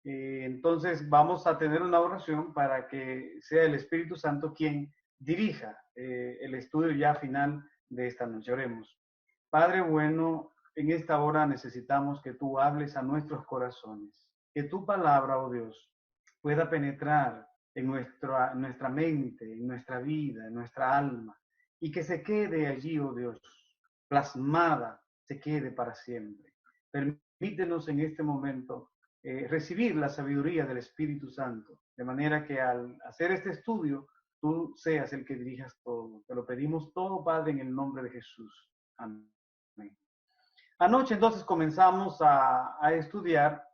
Entonces vamos a tener una oración para que sea el Espíritu Santo quien dirija el estudio ya final de esta noche. Oremos. Padre bueno, en esta hora necesitamos que tú hables a nuestros corazones, que tu palabra, oh Dios, pueda penetrar en nuestra mente, en nuestra vida, en nuestra alma, y que se quede allí, oh Dios, plasmada, se quede para siempre. Permítenos en este momento recibir la sabiduría del Espíritu Santo, de manera que al hacer este estudio, tú seas el que dirijas todo. Te lo pedimos todo, Padre, en el nombre de Jesús. Amén. Anoche entonces comenzamos a estudiar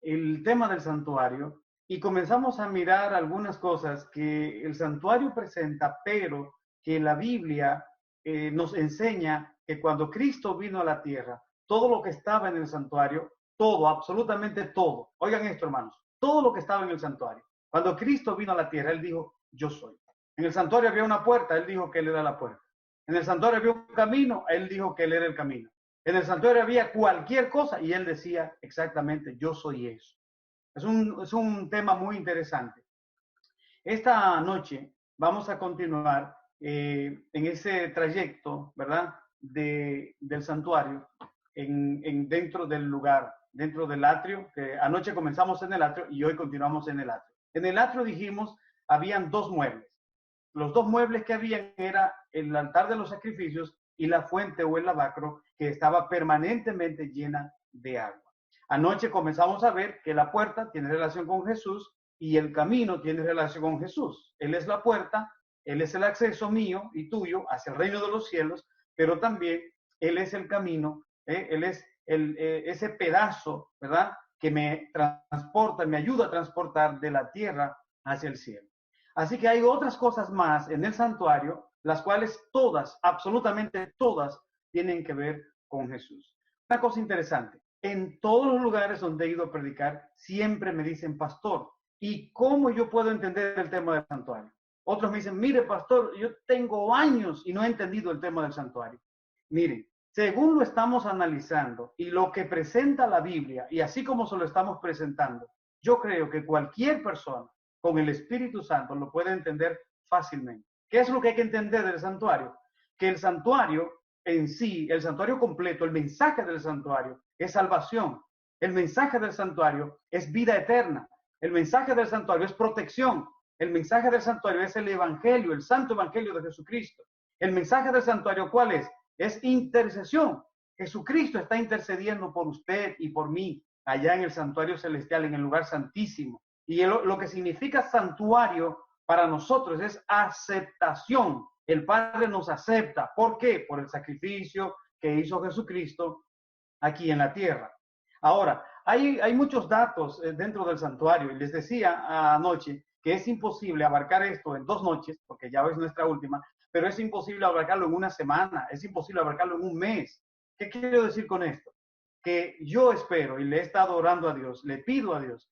el tema del santuario y comenzamos a mirar algunas cosas que el santuario presenta, pero que la Biblia nos enseña que cuando Cristo vino a la tierra, todo lo que estaba en el santuario, todo, absolutamente todo, oigan esto hermanos, todo lo que estaba en el santuario, cuando Cristo vino a la tierra, Él dijo, yo soy. En el santuario había una puerta, Él dijo que Él era la puerta. En el santuario había un camino, Él dijo que Él era el camino. En el santuario había cualquier cosa y Él decía exactamente, yo soy eso. Es un tema muy interesante. Esta noche vamos a continuar en ese trayecto, ¿verdad? Del santuario, dentro del lugar, dentro del atrio, que anoche comenzamos en el atrio y hoy continuamos en el atrio. En el atrio dijimos, habían dos muebles. Los dos muebles que habían era el altar de los sacrificios y la fuente o el lavacro que estaba permanentemente llena de agua. Anoche comenzamos a ver que la puerta tiene relación con Jesús y el camino tiene relación con Jesús. Él es la puerta, Él es el acceso mío y tuyo hacia el reino de los cielos, pero también Él es el camino, Él es ese pedazo, ¿verdad? Que me transporta, me ayuda a transportar de la tierra hacia el cielo. Así que hay otras cosas más en el santuario, las cuales todas, absolutamente todas, tienen que ver con Jesús. Una cosa interesante, en todos los lugares donde he ido a predicar, siempre me dicen, pastor, ¿y cómo yo puedo entender el tema del santuario? Otros me dicen, mire, pastor, yo tengo años y no he entendido el tema del santuario. Miren, según lo estamos analizando y lo que presenta la Biblia, y así como se lo estamos presentando, yo creo que cualquier persona con el Espíritu Santo lo puede entender fácilmente. ¿Qué es lo que hay que entender del santuario? Que el santuario en sí, el santuario completo, el mensaje del santuario es salvación. El mensaje del santuario es vida eterna. El mensaje del santuario es protección. El mensaje del santuario es el evangelio, el santo evangelio de Jesucristo. El mensaje del santuario, ¿cuál es? Es intercesión. Jesucristo está intercediendo por usted y por mí allá en el santuario celestial, en el lugar santísimo. Y lo que significa santuario para nosotros es aceptación. El Padre nos acepta. ¿Por qué? Por el sacrificio que hizo Jesucristo aquí en la tierra. Ahora, hay muchos datos dentro del santuario. Y les decía anoche que es imposible abarcar esto en 2 noches, porque ya es nuestra última, pero es imposible abarcarlo en una semana, es imposible abarcarlo en un mes. ¿Qué quiero decir con esto? Que yo espero y le he estado orando a Dios, le pido a Dios,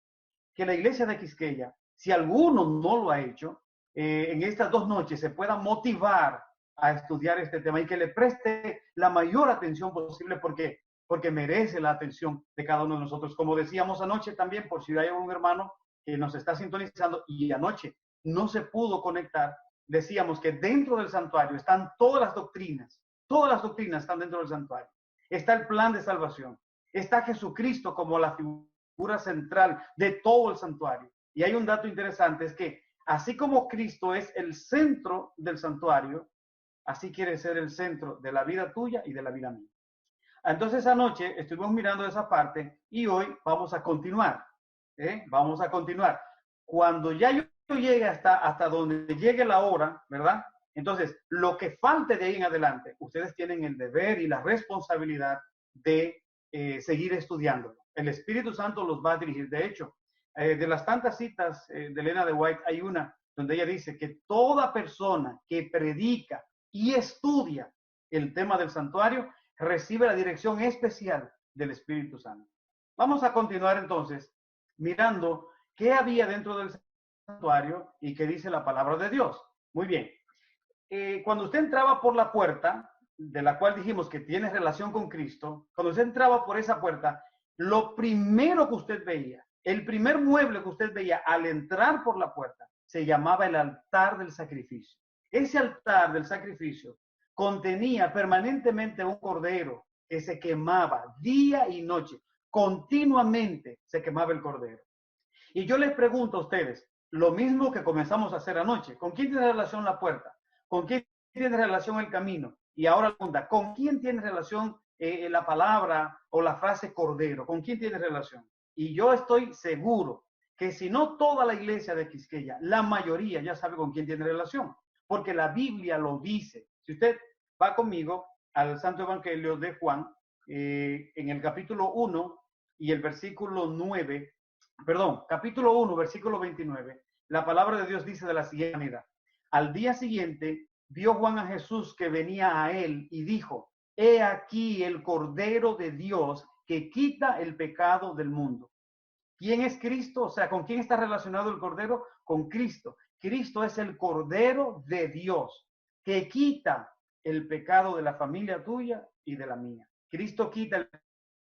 que la iglesia de Quisqueya, si alguno no lo ha hecho, en estas 2 noches se pueda motivar a estudiar este tema y que le preste la mayor atención posible porque merece la atención de cada uno de nosotros. Como decíamos anoche también, por si hay un hermano que nos está sintonizando y anoche no se pudo conectar, decíamos que dentro del santuario están todas las doctrinas están dentro del santuario. Está el plan de salvación, está Jesucristo como la figura central de todo el santuario. Y hay un dato interesante, es que así como Cristo es el centro del santuario, así quiere ser el centro de la vida tuya y de la vida mía. Entonces anoche estuvimos mirando esa parte y hoy vamos a continuar. Vamos a continuar. Cuando ya yo llegue hasta donde llegue la hora, ¿verdad? Entonces, lo que falte de ahí en adelante, ustedes tienen el deber y la responsabilidad de seguir estudiándolo. El Espíritu Santo los va a dirigir. De hecho, de las tantas citas de Elena de White, hay una donde ella dice que toda persona que predica y estudia el tema del santuario recibe la dirección especial del Espíritu Santo. Vamos a continuar entonces mirando qué había dentro del santuario y qué dice la palabra de Dios. Muy bien. Cuando usted entraba por la puerta, de la cual dijimos que tiene relación con Cristo, cuando usted entraba por esa puerta, lo primero que usted veía El primer mueble que usted veía al entrar por la puerta se llamaba el altar del sacrificio. Ese altar del sacrificio contenía permanentemente un cordero que se quemaba día y noche. Continuamente se quemaba el cordero. Y yo les pregunto a ustedes, lo mismo que comenzamos a hacer anoche, ¿con quién tiene relación la puerta? ¿Con quién tiene relación el camino? Y ahora la pregunta, ¿con quién tiene relación la palabra o la frase cordero? ¿Con quién tiene relación? Y yo estoy seguro que si no toda la iglesia de Quisqueya, la mayoría ya sabe con quién tiene relación, porque la Biblia lo dice. Si usted va conmigo al Santo Evangelio de Juan, en el capítulo 1 y el versículo 9, perdón, capítulo 1, versículo 29, la palabra de Dios dice de la siguiente manera: al día siguiente vio Juan a Jesús que venía a él y dijo: he aquí el Cordero de Dios que quita el pecado del mundo. ¿Quién es Cristo? O sea, ¿con quién está relacionado el Cordero? Con Cristo. Cristo es el Cordero de Dios que quita el pecado de la familia tuya y de la mía. Cristo quita el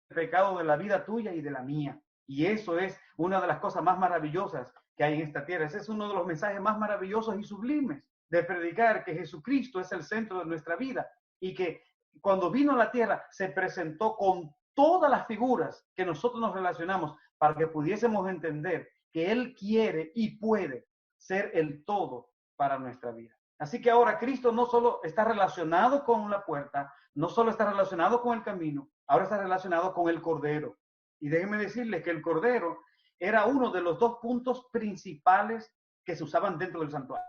pecado de la vida tuya y de la mía. Y eso es una de las cosas más maravillosas que hay en esta tierra. Ese es uno de los mensajes más maravillosos y sublimes de predicar que Jesucristo es el centro de nuestra vida y que cuando vino a la tierra se presentó con todas las figuras que nosotros nos relacionamos para que pudiésemos entender que Él quiere y puede ser el todo para nuestra vida. Así que ahora Cristo no solo está relacionado con la puerta, no solo está relacionado con el camino, ahora está relacionado con el Cordero. Y déjenme decirles que el Cordero era uno de los dos puntos principales que se usaban dentro del santuario.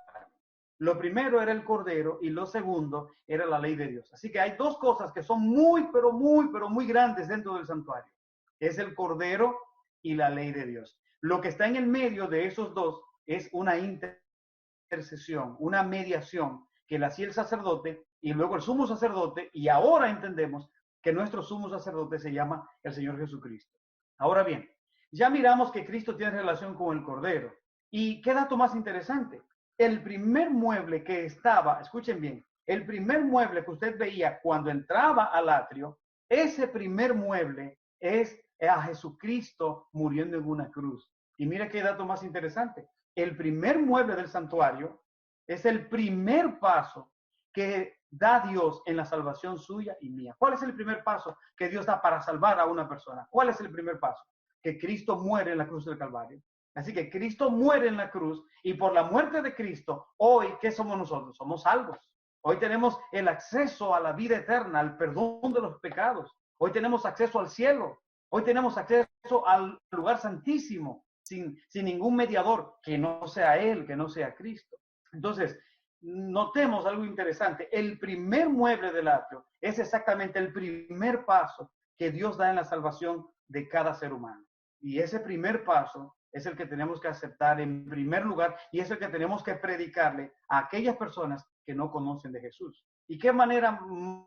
Lo primero era el Cordero y lo segundo era la ley de Dios. Así que hay dos cosas que son muy, pero muy grandes dentro del santuario. Es el Cordero y la ley de Dios. Lo que está en el medio de esos dos es una intercesión, una mediación que la hacía el sacerdote y luego el sumo sacerdote, y ahora entendemos que nuestro sumo sacerdote se llama el Señor Jesucristo. Ahora bien, ya miramos que Cristo tiene relación con el Cordero. ¿Y qué dato más interesante? El primer mueble que estaba, escuchen bien, el primer mueble que usted veía cuando entraba al atrio, ese primer mueble es a Jesucristo muriendo en una cruz. Y mira qué dato más interesante. El primer mueble del santuario es el primer paso que da Dios en la salvación suya y mía. ¿Cuál es el primer paso que Dios da para salvar a una persona? ¿Cuál es el primer paso? Que Cristo muere en la cruz del Calvario. Así que Cristo muere en la cruz y por la muerte de Cristo, hoy, ¿qué somos nosotros? Somos salvos. Hoy tenemos el acceso a la vida eterna, al perdón de los pecados. Hoy tenemos acceso al cielo. Hoy tenemos acceso al lugar santísimo sin ningún mediador que no sea Él, que no sea Cristo. Entonces, notemos algo interesante. El primer mueble del atrio es exactamente el primer paso que Dios da en la salvación de cada ser humano. Y ese primer paso es el que tenemos que aceptar en primer lugar y es el que tenemos que predicarle a aquellas personas que no conocen de Jesús. ¿Y qué manera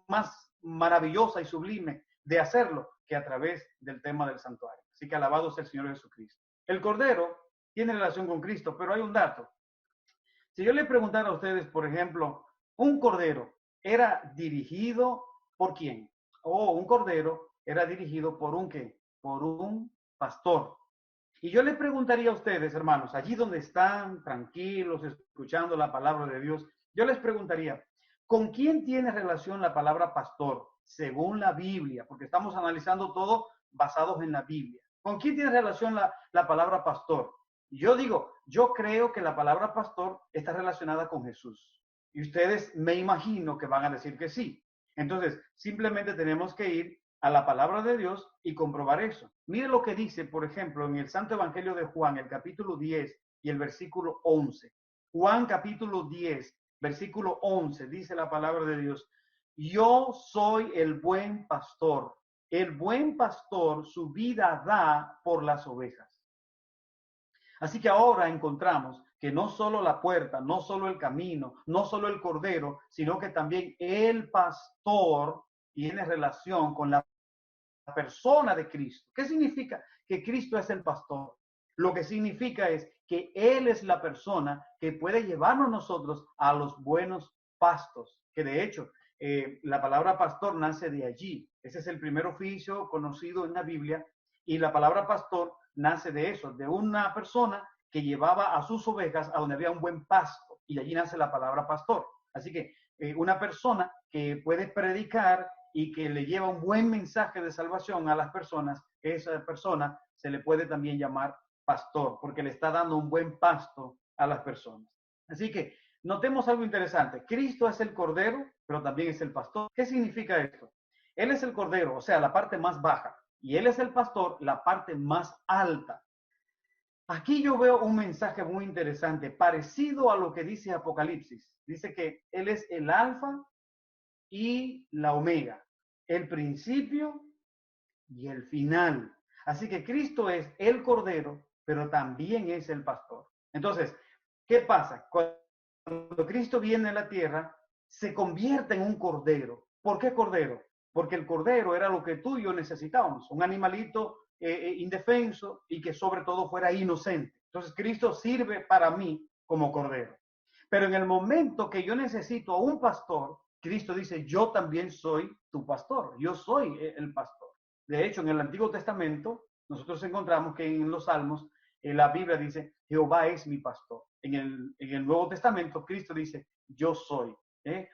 más maravillosa y sublime de hacerlo que a través del tema del santuario? Así que alabado sea el Señor Jesucristo. El Cordero tiene relación con Cristo, pero hay un dato. Si yo le preguntara a ustedes, por ejemplo, un cordero era dirigido por quién? O un cordero era dirigido por un qué? Por un pastor. Y yo le preguntaría a ustedes, hermanos, allí donde están tranquilos, escuchando la palabra de Dios, yo les preguntaría, ¿con quién tiene relación la palabra pastor según la Biblia? Porque estamos analizando todo basados en la Biblia. ¿Con quién tiene relación la palabra pastor? Yo digo, yo creo que la palabra pastor está relacionada con Jesús. Y ustedes me imagino que van a decir que sí. Entonces, simplemente tenemos que ir a la palabra de Dios y comprobar eso. Mire lo que dice, por ejemplo, en el Santo Evangelio de Juan, el capítulo 10 y el versículo 11. Juan capítulo 10, versículo 11, dice la palabra de Dios: yo soy el buen pastor. El buen pastor su vida da por las ovejas. Así que ahora encontramos que no solo la puerta, no solo el camino, no solo el cordero, sino que también el pastor tiene relación con la persona de Cristo. ¿Qué significa que Cristo es el pastor? Lo que significa es que Él es la persona que puede llevarnos nosotros a los buenos pastos, que de hecho la palabra pastor nace de allí. Ese es el primer oficio conocido en la Biblia y la palabra pastor nace de eso, de una persona que llevaba a sus ovejas a donde había un buen pasto, y de allí nace la palabra pastor. Así que una persona que puede predicar y que le lleva un buen mensaje de salvación a las personas, esa persona se le puede también llamar pastor, porque le está dando un buen pasto a las personas. Así que notemos algo interesante. Cristo es el cordero, pero también es el pastor. ¿Qué significa esto? Él es el cordero, o sea, la parte más baja, y él es el pastor, la parte más alta. Aquí yo veo un mensaje muy interesante, parecido a lo que dice Apocalipsis. Dice que él es el alfa y la omega, el principio y el final. Así que Cristo es el cordero, pero también es el pastor. Entonces, ¿qué pasa? Cuando Cristo viene a la tierra, se convierte en un cordero. ¿Por qué cordero? Porque el cordero era lo que tú y yo necesitábamos, un animalito indefenso y que sobre todo fuera inocente. Entonces, Cristo sirve para mí como cordero. Pero en el momento que yo necesito a un pastor, Cristo dice, yo también soy tu pastor, yo soy el pastor. De hecho, en el Antiguo Testamento, nosotros encontramos que en los Salmos, la Biblia dice, Jehová es mi pastor. En el Nuevo Testamento, Cristo dice, yo soy.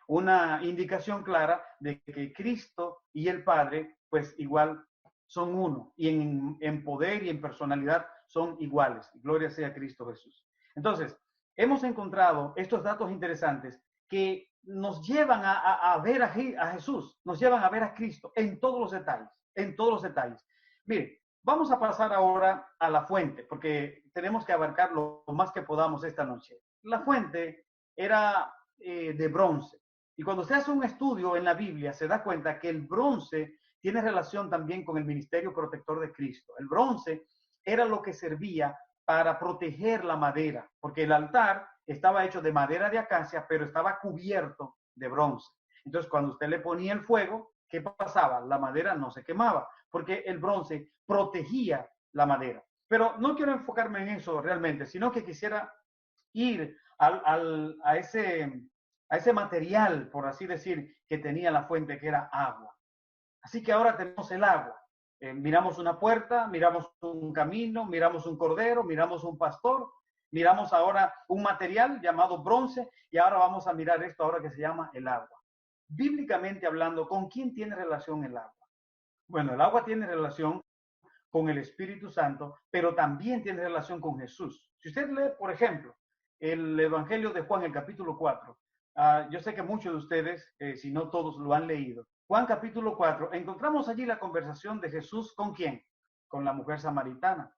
Una indicación clara de que Cristo y el Padre, pues igual son uno. Y en poder y en personalidad son iguales. Gloria sea a Cristo Jesús. Entonces, hemos encontrado estos datos interesantes que nos llevan a ver a Jesús, nos llevan a ver a Cristo en todos los detalles, en todos los detalles. Mire, vamos a pasar ahora a la fuente, porque tenemos que abarcar lo más que podamos esta noche. La fuente era de bronce, y cuando se hace un estudio en la Biblia, se da cuenta que el bronce tiene relación también con el ministerio protector de Cristo. El bronce era lo que servía para proteger la madera, porque el altar estaba hecho de madera de acacia, pero estaba cubierto de bronce. Entonces, cuando usted le ponía el fuego, ¿qué pasaba? La madera no se quemaba, porque el bronce protegía la madera. Pero no quiero enfocarme en eso realmente, sino que quisiera ir a ese material, por así decir, que tenía la fuente, que era agua. Así que ahora tenemos el agua. Miramos una puerta, miramos un camino, miramos un cordero, miramos un pastor, miramos ahora un material llamado bronce, y ahora vamos a mirar esto ahora que se llama el agua. Bíblicamente hablando, ¿con quién tiene relación el agua? Bueno, el agua tiene relación con el Espíritu Santo, pero también tiene relación con Jesús. Si usted lee, por ejemplo, el Evangelio de Juan, el capítulo 4, yo sé que muchos de ustedes, si no todos, lo han leído. Juan capítulo 4, encontramos allí la conversación de Jesús ¿con quién? Con la mujer samaritana.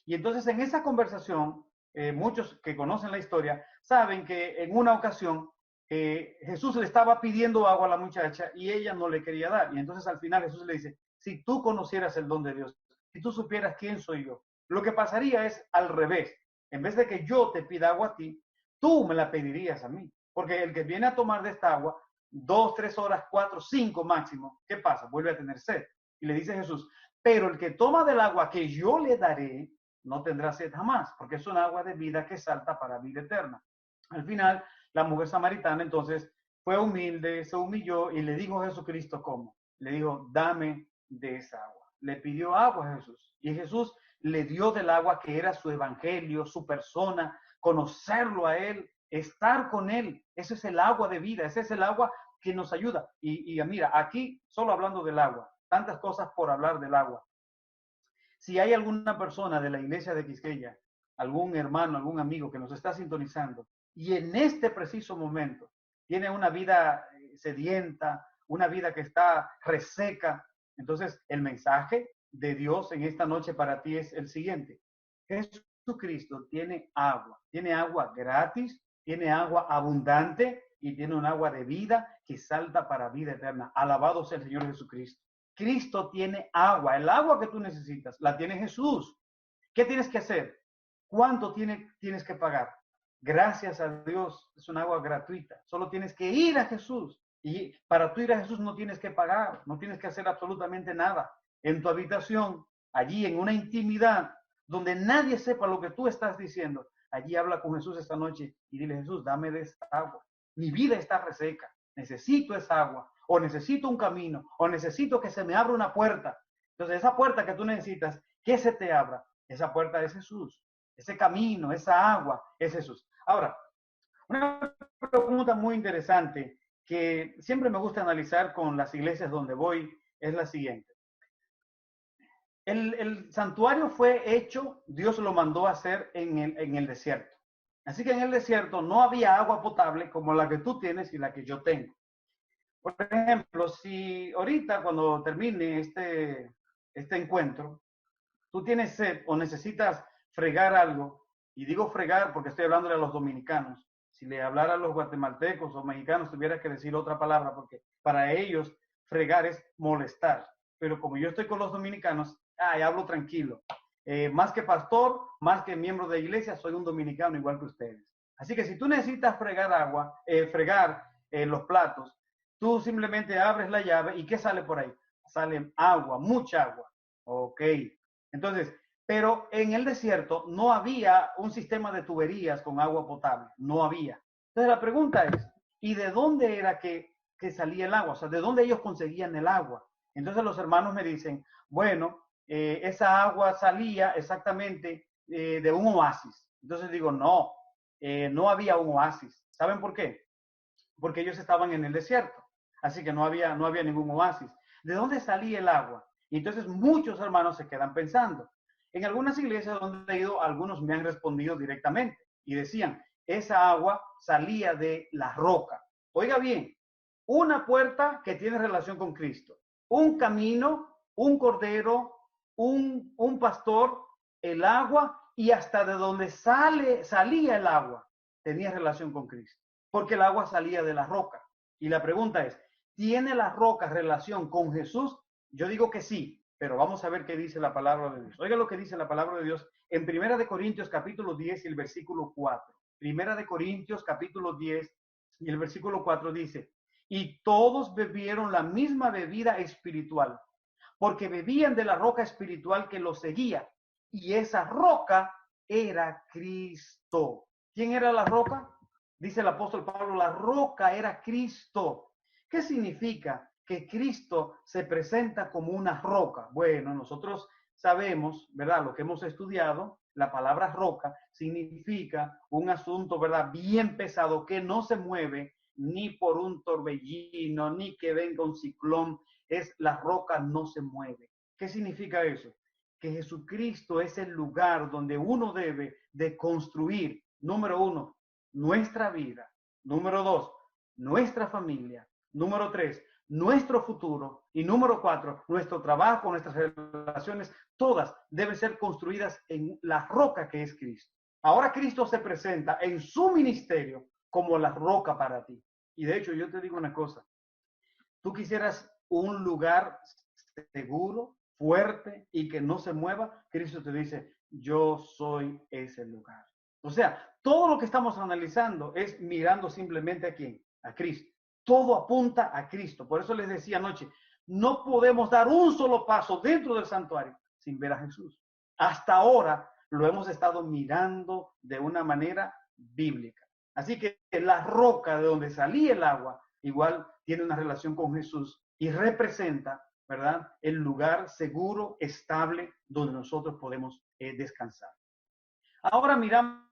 Y entonces en esa conversación, muchos que conocen la historia saben que en una ocasión Jesús le estaba pidiendo agua a la muchacha y ella no le quería dar. Y entonces al final Jesús le dice, si tú conocieras el don de Dios, si tú supieras quién soy yo, lo que pasaría es al revés. En vez de que yo te pida agua a ti, tú me la pedirías a mí. Porque el que viene a tomar de esta agua, 2, 3 horas, 4, 5 máximo, ¿qué pasa? Vuelve a tener sed. Y le dice Jesús, pero el que toma del agua que yo le daré, no tendrá sed jamás, porque es un agua de vida que salta para vida eterna. Al final, la mujer samaritana entonces fue humilde, se humilló y le dijo a Jesucristo cómo. Le dijo, dame de esa agua. Le pidió agua a Jesús y Jesús le dio del agua que era su evangelio, su persona, conocerlo a él, estar con él. Ese es el agua de vida, ese es el agua que nos ayuda. Y mira, aquí solo hablando del agua, tantas cosas por hablar del agua. Si hay alguna persona de la iglesia de Quisqueya, algún hermano, algún amigo que nos está sintonizando y en este preciso momento tiene una vida sedienta, una vida que está reseca, entonces el mensaje de Dios en esta noche para ti es el siguiente. Jesucristo tiene agua gratis, tiene agua abundante y tiene un agua de vida que salta para vida eterna. Alabado sea el Señor Jesucristo. Cristo tiene agua, el agua que tú necesitas, la tiene Jesús. ¿Qué tienes que hacer? ¿Cuánto tienes que pagar? Gracias a Dios, es un agua gratuita. Solo tienes que ir a Jesús. Y para tú ir a Jesús no tienes que pagar, no tienes que hacer absolutamente nada. En tu habitación, allí en una intimidad, donde nadie sepa lo que tú estás diciendo, allí habla con Jesús esta noche y dile, Jesús, dame de esta agua. Mi vida está reseca, necesito esa agua, o necesito un camino, o necesito que se me abra una puerta. Entonces, esa puerta que tú necesitas, que se te abra, Esa puerta es Jesús. Ese camino, esa agua es Jesús. Ahora, una pregunta muy interesante que siempre me gusta analizar con las iglesias donde voy es la siguiente. El santuario fue hecho, Dios lo mandó a hacer en el desierto. Así que en el desierto no había agua potable como la que tú tienes y la que yo tengo. Por ejemplo, si ahorita cuando termine este encuentro, tú tienes sed o necesitas fregar algo, y digo fregar porque estoy hablándole a los dominicanos, si le hablara a los guatemaltecos o mexicanos tuviera que decir otra palabra porque para ellos fregar es molestar, pero como yo estoy con los dominicanos, hablo tranquilo. Más que pastor, más que miembro de iglesia, soy un dominicano igual que ustedes. Así que si tú necesitas fregar agua, fregar los platos, tú simplemente abres la llave y ¿qué sale por ahí? Sale agua, mucha agua. Ok. Entonces, pero en el desierto no había un sistema de tuberías con agua potable, no había. Entonces la pregunta es, ¿y de dónde era que salía el agua? O sea, ¿de dónde ellos conseguían el agua? Entonces los hermanos me dicen, bueno, esa agua salía exactamente de un oasis. Entonces digo, no, no había un oasis. ¿Saben por qué? Porque ellos estaban en el desierto, así que no había ningún oasis. ¿De dónde salía el agua? Y entonces muchos hermanos se quedan pensando. En algunas iglesias donde he ido, algunos me han respondido directamente y decían, esa agua salía de la roca. Oiga bien, una puerta que tiene relación con Cristo, un camino, un cordero, un pastor, el agua y hasta de donde salía el agua tenía relación con Cristo, porque el agua salía de la roca. Y la pregunta es, ¿tiene la roca relación con Jesús? Yo digo que sí, pero vamos a ver qué dice la palabra de Dios. Oiga lo que dice la palabra de Dios en 1 Corintios capítulo 10 y el versículo 4. 1 Corintios capítulo 10 y el versículo 4 dice, y todos bebieron la misma bebida espiritual, porque bebían de la roca espiritual que los seguía, y esa roca era Cristo. ¿Quién era la roca? Dice el apóstol Pablo, la roca era Cristo. ¿Qué significa que Cristo se presenta como una roca? Bueno, nosotros sabemos, ¿verdad? Lo que hemos estudiado, la palabra roca significa un asunto, ¿verdad? Bien pesado que no se mueve ni por un torbellino, ni que venga un ciclón. Es la roca no se mueve. ¿Qué significa eso? Que Jesucristo es el lugar donde uno debe de construir, número uno, nuestra vida, número dos, nuestra familia, número tres, nuestro futuro y número cuatro, nuestro trabajo, nuestras relaciones, todas deben ser construidas en la roca que es Cristo. Ahora Cristo se presenta en su ministerio como la roca para ti. Y de hecho, yo te digo una cosa, tú quisieras un lugar seguro, fuerte y que no se mueva, Cristo te dice, yo soy ese lugar. O sea, todo lo que estamos analizando es mirando simplemente a quién, a Cristo. Todo apunta a Cristo. Por eso les decía anoche, no podemos dar un solo paso dentro del santuario sin ver a Jesús. Hasta ahora lo hemos estado mirando de una manera bíblica. Así que la roca de donde salía el agua igual tiene una relación con Jesús y representa, ¿verdad?, el lugar seguro, estable, donde nosotros podemos descansar. Ahora miramos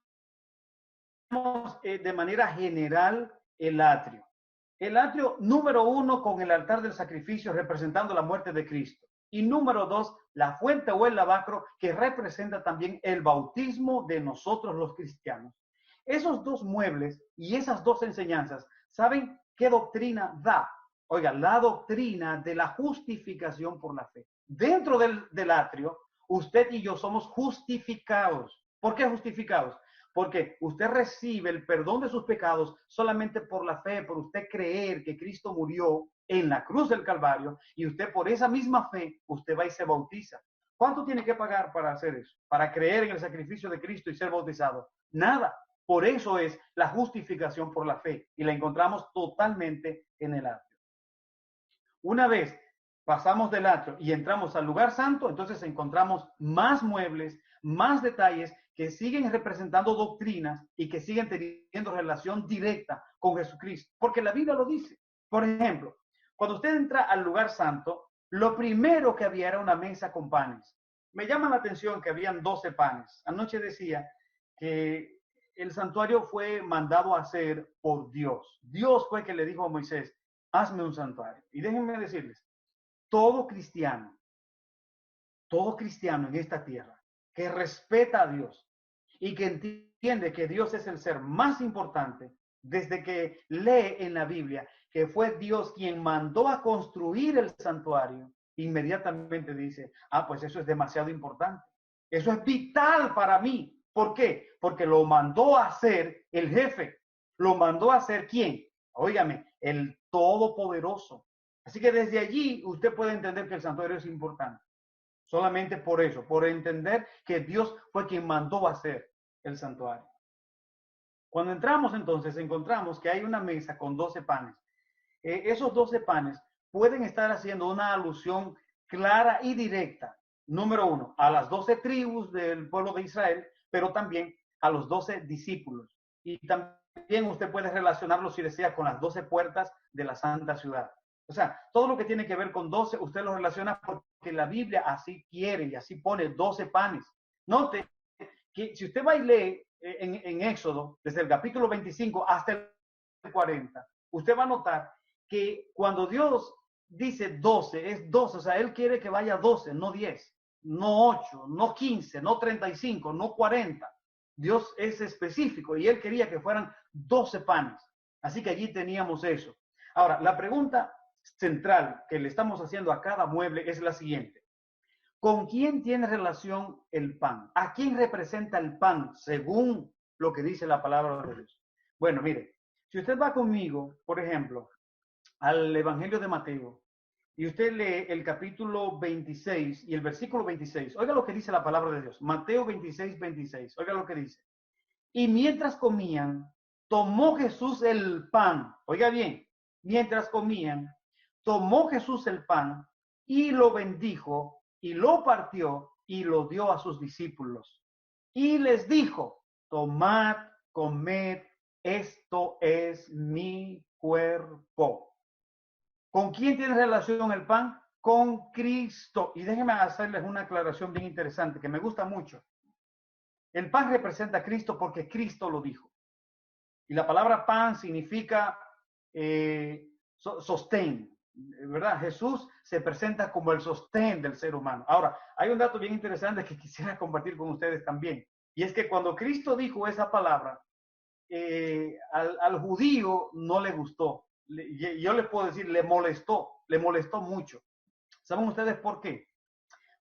de manera general el atrio. El atrio número uno con el altar del sacrificio representando la muerte de Cristo. Y número dos, la fuente o el lavacro que representa también el bautismo de nosotros los cristianos. Esos dos muebles y esas dos enseñanzas, ¿saben qué doctrina da? Oiga, la doctrina de la justificación por la fe. Dentro del atrio, usted y yo somos justificados. ¿Por qué justificados? Porque usted recibe el perdón de sus pecados solamente por la fe, por usted creer que Cristo murió en la cruz del Calvario y usted por esa misma fe, usted va y se bautiza. ¿Cuánto tiene que pagar para hacer eso? Para creer en el sacrificio de Cristo y ser bautizado. Nada. Por eso es la justificación por la fe y la encontramos totalmente en el atrio. Una vez pasamos del atrio y entramos al lugar santo, entonces encontramos más muebles, más detalles que siguen representando doctrinas y que siguen teniendo relación directa con Jesucristo, porque la Biblia lo dice. Por ejemplo, cuando usted entra al lugar santo, lo primero que había era una mesa con panes. Me llama la atención que habían 12 panes. Anoche decía que el santuario fue mandado a hacer por Dios. Dios fue que le dijo a Moisés, hazme un santuario. Y déjenme decirles, todo cristiano, todo cristiano en esta tierra que respeta a Dios y que entiende que Dios es el ser más importante, desde que lee en la Biblia que fue Dios quien mandó a construir el santuario, inmediatamente dice, ah, pues eso es demasiado importante. Eso es vital para mí. ¿Por qué? Porque lo mandó a hacer el jefe. ¿Lo mandó a hacer quién? Óigame, el Todopoderoso. Así que desde allí usted puede entender que el santuario es importante. Solamente por eso, por entender que Dios fue quien mandó a hacer el santuario. Cuando entramos entonces, encontramos que hay una mesa con 12 panes. Esos 12 panes pueden estar haciendo una alusión clara y directa, número uno, a las 12 tribus del pueblo de Israel, pero también a los 12 discípulos. Y también usted puede relacionarlo, si desea, con las 12 puertas de la santa ciudad. O sea, todo lo que tiene que ver con 12, usted lo relaciona porque la Biblia así quiere y así pone 12 panes. Note que si usted va y lee en Éxodo, desde el capítulo 25 hasta el 40, usted va a notar que cuando Dios dice 12, es 12, o sea, Él quiere que vaya 12, no 10, no 8, no 15, no 35, no 40. Dios es específico y Él quería que fueran 12 panes. Así que allí teníamos eso. Ahora, la pregunta central que le estamos haciendo a cada mueble es la siguiente. ¿Con quién tiene relación el pan? ¿A quién representa el pan según lo que dice la palabra de Dios? Bueno, mire, si usted va conmigo, por ejemplo, al Evangelio de Mateo, y usted lee el capítulo 26 y el versículo 26, oiga lo que dice la palabra de Dios, Mateo 26, 26, oiga lo que dice. Y mientras comían, tomó Jesús el pan, oiga bien, mientras comían, tomó Jesús el pan y lo bendijo y lo partió y lo dio a sus discípulos. Y les dijo, tomad, comed, esto es mi cuerpo. ¿Con quién tiene relación el pan? Con Cristo. Y déjenme hacerles una aclaración bien interesante que me gusta mucho. El pan representa a Cristo porque Cristo lo dijo. Y la palabra pan significa sostén, ¿verdad? Jesús se presenta como el sostén del ser humano. Ahora, hay un dato bien interesante que quisiera compartir con ustedes también. Y es que cuando Cristo dijo esa palabra, al judío no le gustó. Yo les puedo decir, le molestó mucho. ¿Saben ustedes por qué?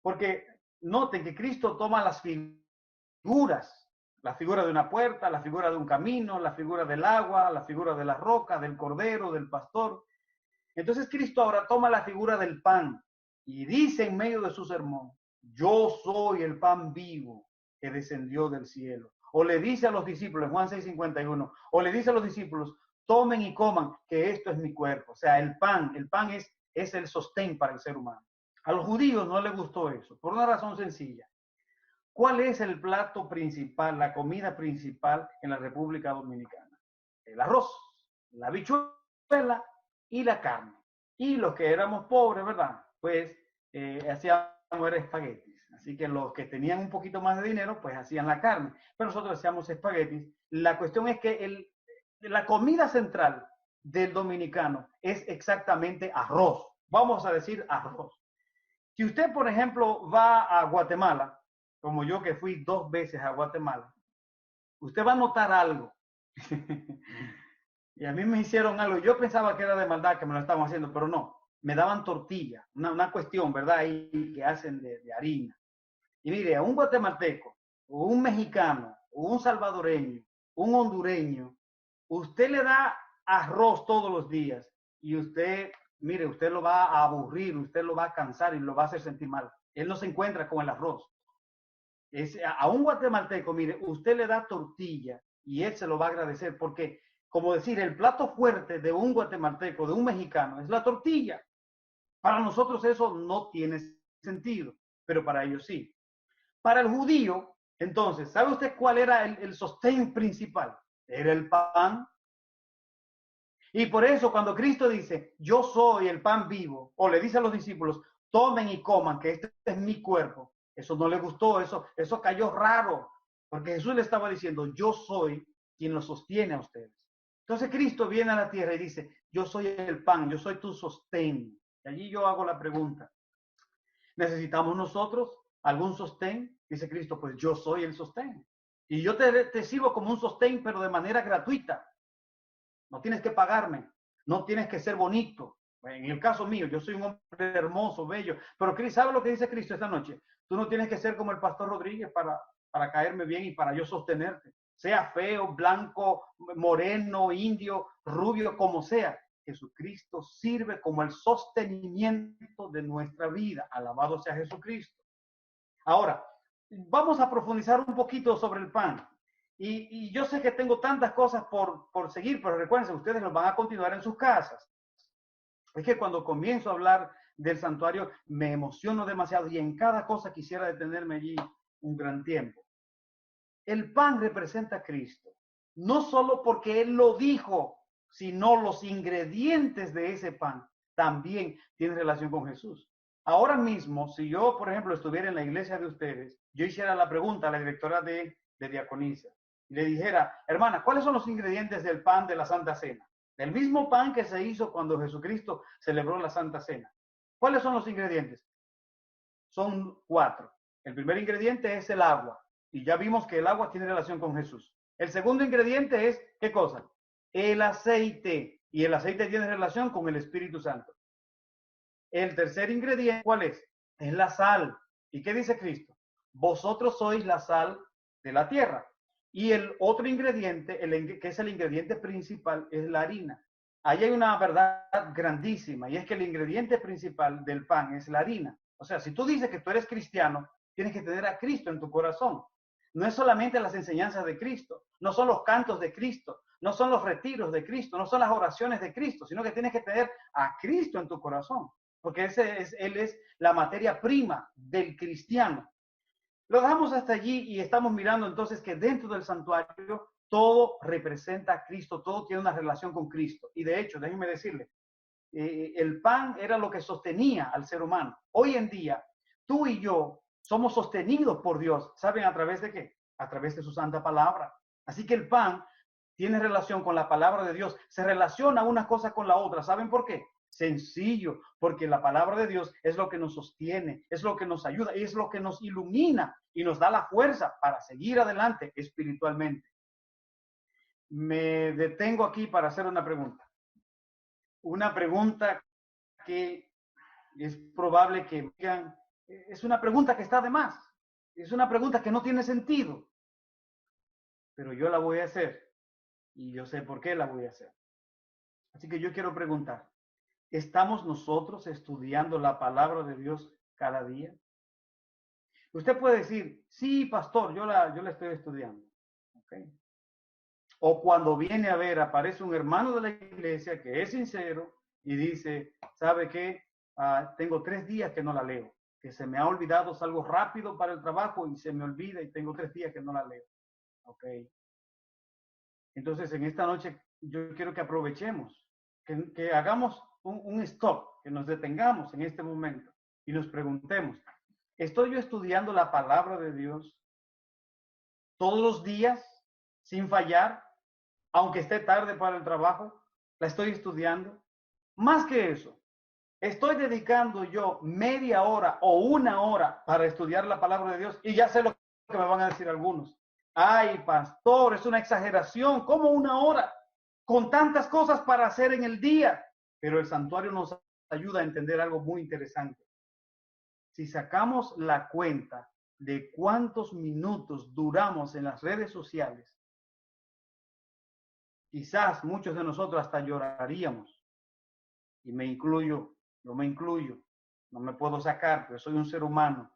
Porque noten que Cristo toma las figuras, la figura de una puerta, la figura de un camino, la figura del agua, la figura de la roca, del cordero, del pastor. Entonces Cristo ahora toma la figura del pan y dice en medio de su sermón, yo soy el pan vivo que descendió del cielo. O le dice a los discípulos, Juan 6:51, o le dice a los discípulos, tomen y coman, que esto es mi cuerpo. O sea, el pan es el sostén para el ser humano. A los judíos no les gustó eso, por una razón sencilla. ¿Cuál es el plato principal, la comida principal en la República Dominicana? El arroz, la habichuela y la carne. Y los que éramos pobres, ¿verdad? Pues hacíamos espaguetis. Así que los que tenían un poquito más de dinero, pues hacían la carne. Pero nosotros hacíamos espaguetis. La cuestión es que la comida central del dominicano es exactamente arroz. Vamos a decir arroz. Si usted, por ejemplo, va a Guatemala, como yo que fui 2 veces a Guatemala, usted va a notar algo. Y a mí me hicieron algo. Yo pensaba que era de maldad que me lo estaban haciendo, pero no. Me daban tortilla, una cuestión, ¿verdad? Ahí que hacen de harina. Y mire, a un guatemalteco, o un mexicano, o un salvadoreño, un hondureño, usted le da arroz todos los días y usted, mire, usted lo va a aburrir, usted lo va a cansar y lo va a hacer sentir mal. Él no se encuentra con el arroz. A un guatemalteco, mire, usted le da tortilla y él se lo va a agradecer porque, como decir, el plato fuerte de un guatemalteco, de un mexicano, es la tortilla. Para nosotros eso no tiene sentido, pero para ellos sí. Para el judío, entonces, ¿sabe usted cuál era el sostén principal? Era el pan. Y por eso cuando Cristo dice, yo soy el pan vivo, o le dice a los discípulos, tomen y coman, que este es mi cuerpo, Eso no le gustó, eso cayó raro, porque Jesús le estaba diciendo, yo soy quien los sostiene a ustedes. Entonces Cristo viene a la tierra y dice, yo soy el pan, yo soy tu sostén. Y allí yo hago la pregunta, ¿necesitamos nosotros algún sostén? Dice Cristo, pues yo soy el sostén. Y yo te sirvo como un sostén, pero de manera gratuita. No tienes que pagarme, no tienes que ser bonito. En el caso mío, yo soy un hombre hermoso, bello, pero ¿sabe lo que dice Cristo esta noche? Tú no tienes que ser como el pastor Rodríguez para caerme bien y para yo sostenerte. Sea feo, blanco, moreno, indio, rubio, como sea. Jesucristo sirve como el sostenimiento de nuestra vida. Alabado sea Jesucristo. Ahora, vamos a profundizar un poquito sobre el pan. Y yo sé que tengo tantas cosas por seguir, pero recuerden, ustedes los van a continuar en sus casas. Es que cuando comienzo a hablar del santuario me emociono demasiado y en cada cosa quisiera detenerme allí un gran tiempo. El pan representa a Cristo, no solo porque Él lo dijo, sino los ingredientes de ese pan también tienen relación con Jesús. Ahora mismo, si yo, por ejemplo, estuviera en la iglesia de ustedes, yo hiciera la pregunta a la directora de diaconisa y le dijera, hermana, ¿cuáles son los ingredientes del pan de la Santa Cena? Del mismo pan que se hizo cuando Jesucristo celebró la Santa Cena. ¿Cuáles son los ingredientes? Son 4. El primer ingrediente es el agua. Y ya vimos que el agua tiene relación con Jesús. El segundo ingrediente es, ¿qué cosa? El aceite. Y el aceite tiene relación con el Espíritu Santo. El tercer ingrediente, ¿cuál es? Es la sal. ¿Y qué dice Cristo? Vosotros sois la sal de la tierra. Y el otro ingrediente, que es el ingrediente principal, es la harina. Ahí hay una verdad grandísima, y es que el ingrediente principal del pan es la harina. O sea, si tú dices que tú eres cristiano, tienes que tener a Cristo en tu corazón. No es solamente las enseñanzas de Cristo, no son los cantos de Cristo, no son los retiros de Cristo, no son las oraciones de Cristo, sino que tienes que tener a Cristo en tu corazón, porque Él es la materia prima del cristiano. Lo dejamos hasta allí y estamos mirando entonces que dentro del santuario todo representa a Cristo, todo tiene una relación con Cristo. Y de hecho, déjenme decirle, el pan era lo que sostenía al ser humano. Hoy en día, tú y yo somos sostenidos por Dios. ¿Saben a través de qué? A través de su santa palabra. Así que el pan tiene relación con la palabra de Dios. Se relaciona una cosa con la otra. ¿Saben por qué? Sencillo, porque la palabra de Dios es lo que nos sostiene, es lo que nos ayuda, es lo que nos ilumina y nos da la fuerza para seguir adelante espiritualmente. Me detengo aquí para hacer una pregunta. Una pregunta que es probable que digan, es una pregunta que está de más, es una pregunta que no tiene sentido, pero yo la voy a hacer y yo sé por qué la voy a hacer. Así que yo quiero preguntar, ¿estamos nosotros estudiando la palabra de Dios cada día? Usted puede decir, sí, pastor, yo la estoy estudiando. ¿Okay? O cuando viene a ver, aparece un hermano de la iglesia que es sincero y dice, ¿sabe qué? Tengo 3 días que no la leo, que se me ha olvidado, salgo rápido para el trabajo y se me olvida y tengo 3 días que no la leo. Ok. Entonces, en esta noche yo quiero que aprovechemos, que hagamos un stop, que nos detengamos en este momento y nos preguntemos, ¿estoy yo estudiando la palabra de Dios todos los días sin fallar? Aunque esté tarde para el trabajo, la estoy estudiando. Más que eso, estoy dedicando yo media hora o 1 hora para estudiar la palabra de Dios y ya sé lo que me van a decir algunos. Ay, pastor, es una exageración. ¿Cómo 1 hora? Con tantas cosas para hacer en el día. Pero el santuario nos ayuda a entender algo muy interesante. Si sacamos la cuenta de cuántos minutos duramos en las redes sociales, quizás muchos de nosotros hasta lloraríamos. Y me incluyo, yo me incluyo. No me puedo sacar, pero soy un ser humano.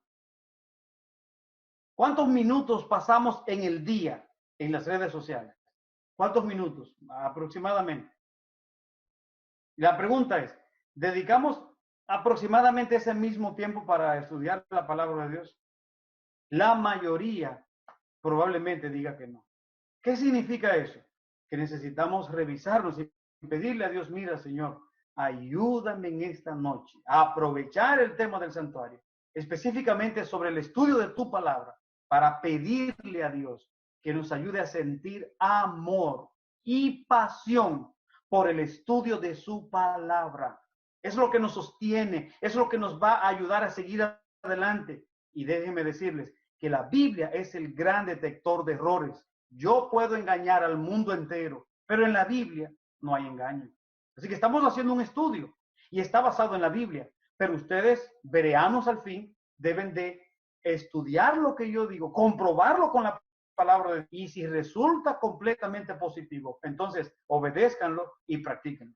¿Cuántos minutos pasamos en el día en las redes sociales? ¿Cuántos minutos aproximadamente? La pregunta es, ¿dedicamos aproximadamente ese mismo tiempo para estudiar la palabra de Dios? La mayoría probablemente diga que no. ¿Qué significa eso? Que necesitamos revisarnos y pedirle a Dios, mira, Señor, ayúdame en esta noche a aprovechar el tema del santuario específicamente sobre el estudio de tu palabra, para pedirle a Dios que nos ayude a sentir amor y pasión por el estudio de su palabra. Es lo que nos sostiene, es lo que nos va a ayudar a seguir adelante. Y déjenme decirles que la Biblia es el gran detector de errores. Yo puedo engañar al mundo entero, pero en la Biblia no hay engaño. Así que estamos haciendo un estudio y está basado en la Biblia, pero ustedes, bereanos al fin, deben de estudiar lo que yo digo, comprobarlo con la palabra de Dios, y si resulta completamente positivo, entonces obedézcanlo y practíquenlo.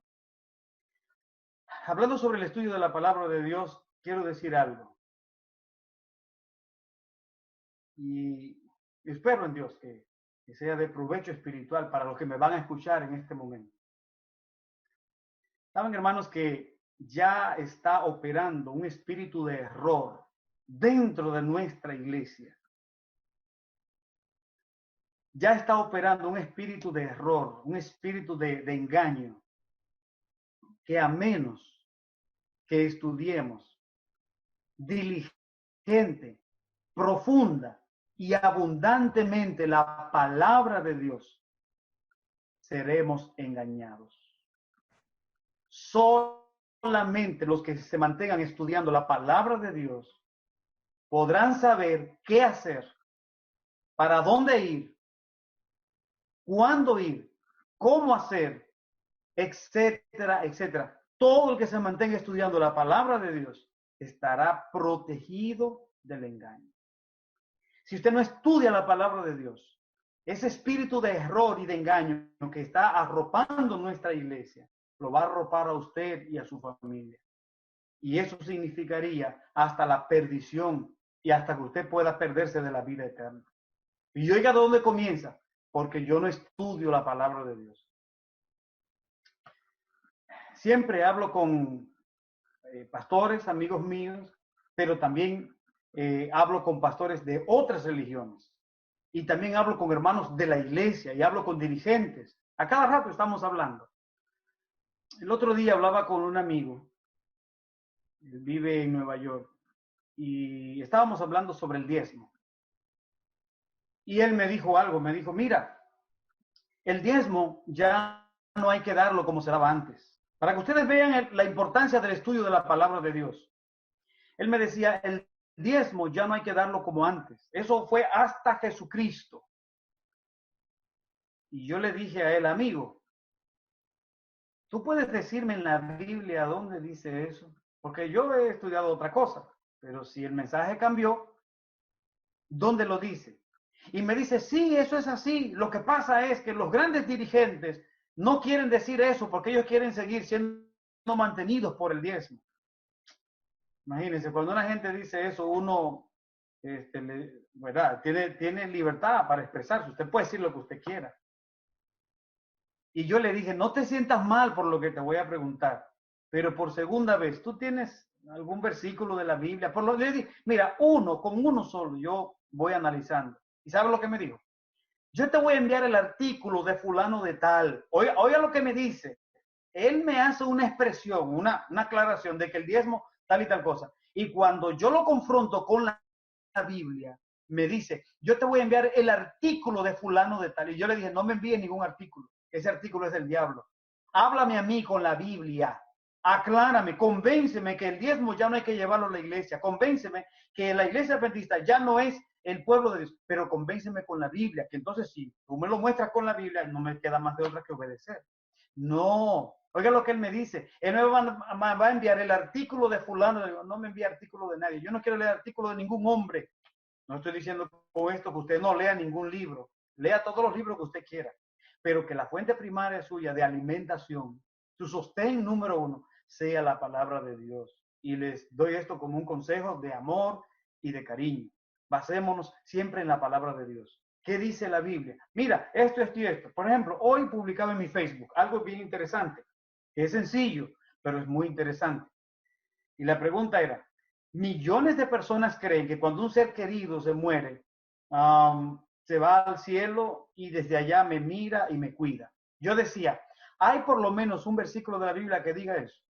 Hablando sobre el estudio de la palabra de Dios, quiero decir algo. Y espero en Dios que sea de provecho espiritual para los que me van a escuchar en este momento. Saben, hermanos, que ya está operando un espíritu de error dentro de nuestra iglesia. Ya está operando un espíritu de error, un espíritu de engaño, que a menos que estudiemos diligente, profunda y abundantemente la palabra de Dios, seremos engañados. Solamente los que se mantengan estudiando la palabra de Dios podrán saber qué hacer, para dónde ir, cuándo ir, cómo hacer, etcétera, etcétera. Todo el que se mantenga estudiando la palabra de Dios estará protegido del engaño. Si usted no estudia la palabra de Dios, ese espíritu de error y de engaño que está arropando nuestra iglesia, lo va a arropar a usted y a su familia. Y eso significaría hasta la perdición y hasta que usted pueda perderse de la vida eterna. Y oiga, ¿de dónde comienza? Porque yo no estudio la palabra de Dios. Siempre hablo con pastores, amigos míos, pero también hablo con pastores de otras religiones. Y también hablo con hermanos de la iglesia y hablo con dirigentes. A cada rato estamos hablando. El otro día hablaba con un amigo, él vive en Nueva York, y estábamos hablando sobre el diezmo. Y él me dijo algo, me dijo, mira, el diezmo ya no hay que darlo como se daba antes. Para que ustedes vean la importancia del estudio de la palabra de Dios. Él me decía, el diezmo ya no hay que darlo como antes. Eso fue hasta Jesucristo. Y yo le dije a él, amigo, ¿tú puedes decirme en la Biblia dónde dice eso? Porque yo he estudiado otra cosa, pero si el mensaje cambió, ¿dónde lo dice? Y me dice, sí, eso es así. Lo que pasa es que los grandes dirigentes no quieren decir eso porque ellos quieren seguir siendo mantenidos por el diezmo. Imagínense, cuando una gente dice eso, uno ¿verdad? Tiene libertad para expresarse. Usted puede decir lo que usted quiera. Y yo le dije, no te sientas mal por lo que te voy a preguntar, pero por segunda vez, ¿tú tienes algún versículo de la Biblia? Le dije, mira, con uno solo, yo voy analizando. ¿Y sabe lo que me dijo? Yo te voy a enviar el artículo de fulano de tal. Oiga lo que me dice. Él me hace una expresión, una aclaración de que el diezmo tal y tal cosa. Y cuando yo lo confronto con la Biblia, me dice, yo te voy a enviar el artículo de fulano de tal. Y yo le dije, no me envíe ningún artículo. Ese artículo es del diablo. Háblame a mí con la Biblia. Aclárame, convénceme que el diezmo ya no hay que llevarlo a la iglesia. Convénceme que la iglesia adventista ya no es el pueblo de Dios, pero convénceme con la Biblia, que entonces si tú me lo muestras con la Biblia, no me queda más de otra que obedecer. No, oiga lo que él me dice, él me va a enviar el artículo de fulano, no me envía artículo de nadie, yo no quiero leer artículo de ningún hombre, no estoy diciendo con esto que usted no lea ningún libro, lea todos los libros que usted quiera, pero que la fuente primaria suya de alimentación, su sostén número uno, sea la palabra de Dios. Y les doy esto como un consejo de amor y de cariño. Basémonos siempre en la palabra de Dios. ¿Qué dice la Biblia? Mira, esto y esto. Por ejemplo, hoy publicaba en mi Facebook algo bien interesante. Es sencillo, pero es muy interesante. Y la pregunta era, millones de personas creen que cuando un ser querido se muere, se va al cielo y desde allá me mira y me cuida. Yo decía, hay por lo menos un versículo de la Biblia que diga eso.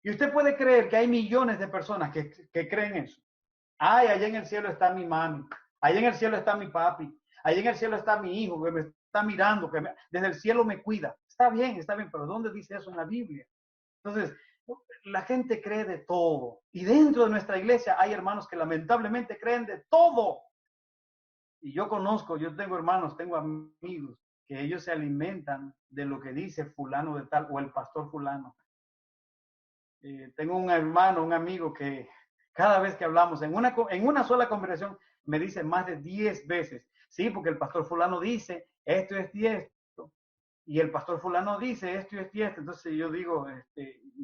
Y usted puede creer que hay millones de personas que creen eso. Ay, allá en el cielo está mi mami, allá en el cielo está mi papi, allá en el cielo está mi hijo que me está mirando, desde el cielo me cuida. Está bien, pero ¿dónde dice eso en la Biblia? Entonces, la gente cree de todo. Y dentro de nuestra iglesia hay hermanos que lamentablemente creen de todo. Y yo tengo hermanos, tengo amigos, que ellos se alimentan de lo que dice fulano de tal o el pastor fulano. Tengo un hermano, un amigo que cada vez que hablamos en una sola conversación me dice más de 10 veces, sí, porque el pastor fulano dice esto y esto, y el pastor fulano dice esto y esto. Entonces yo digo,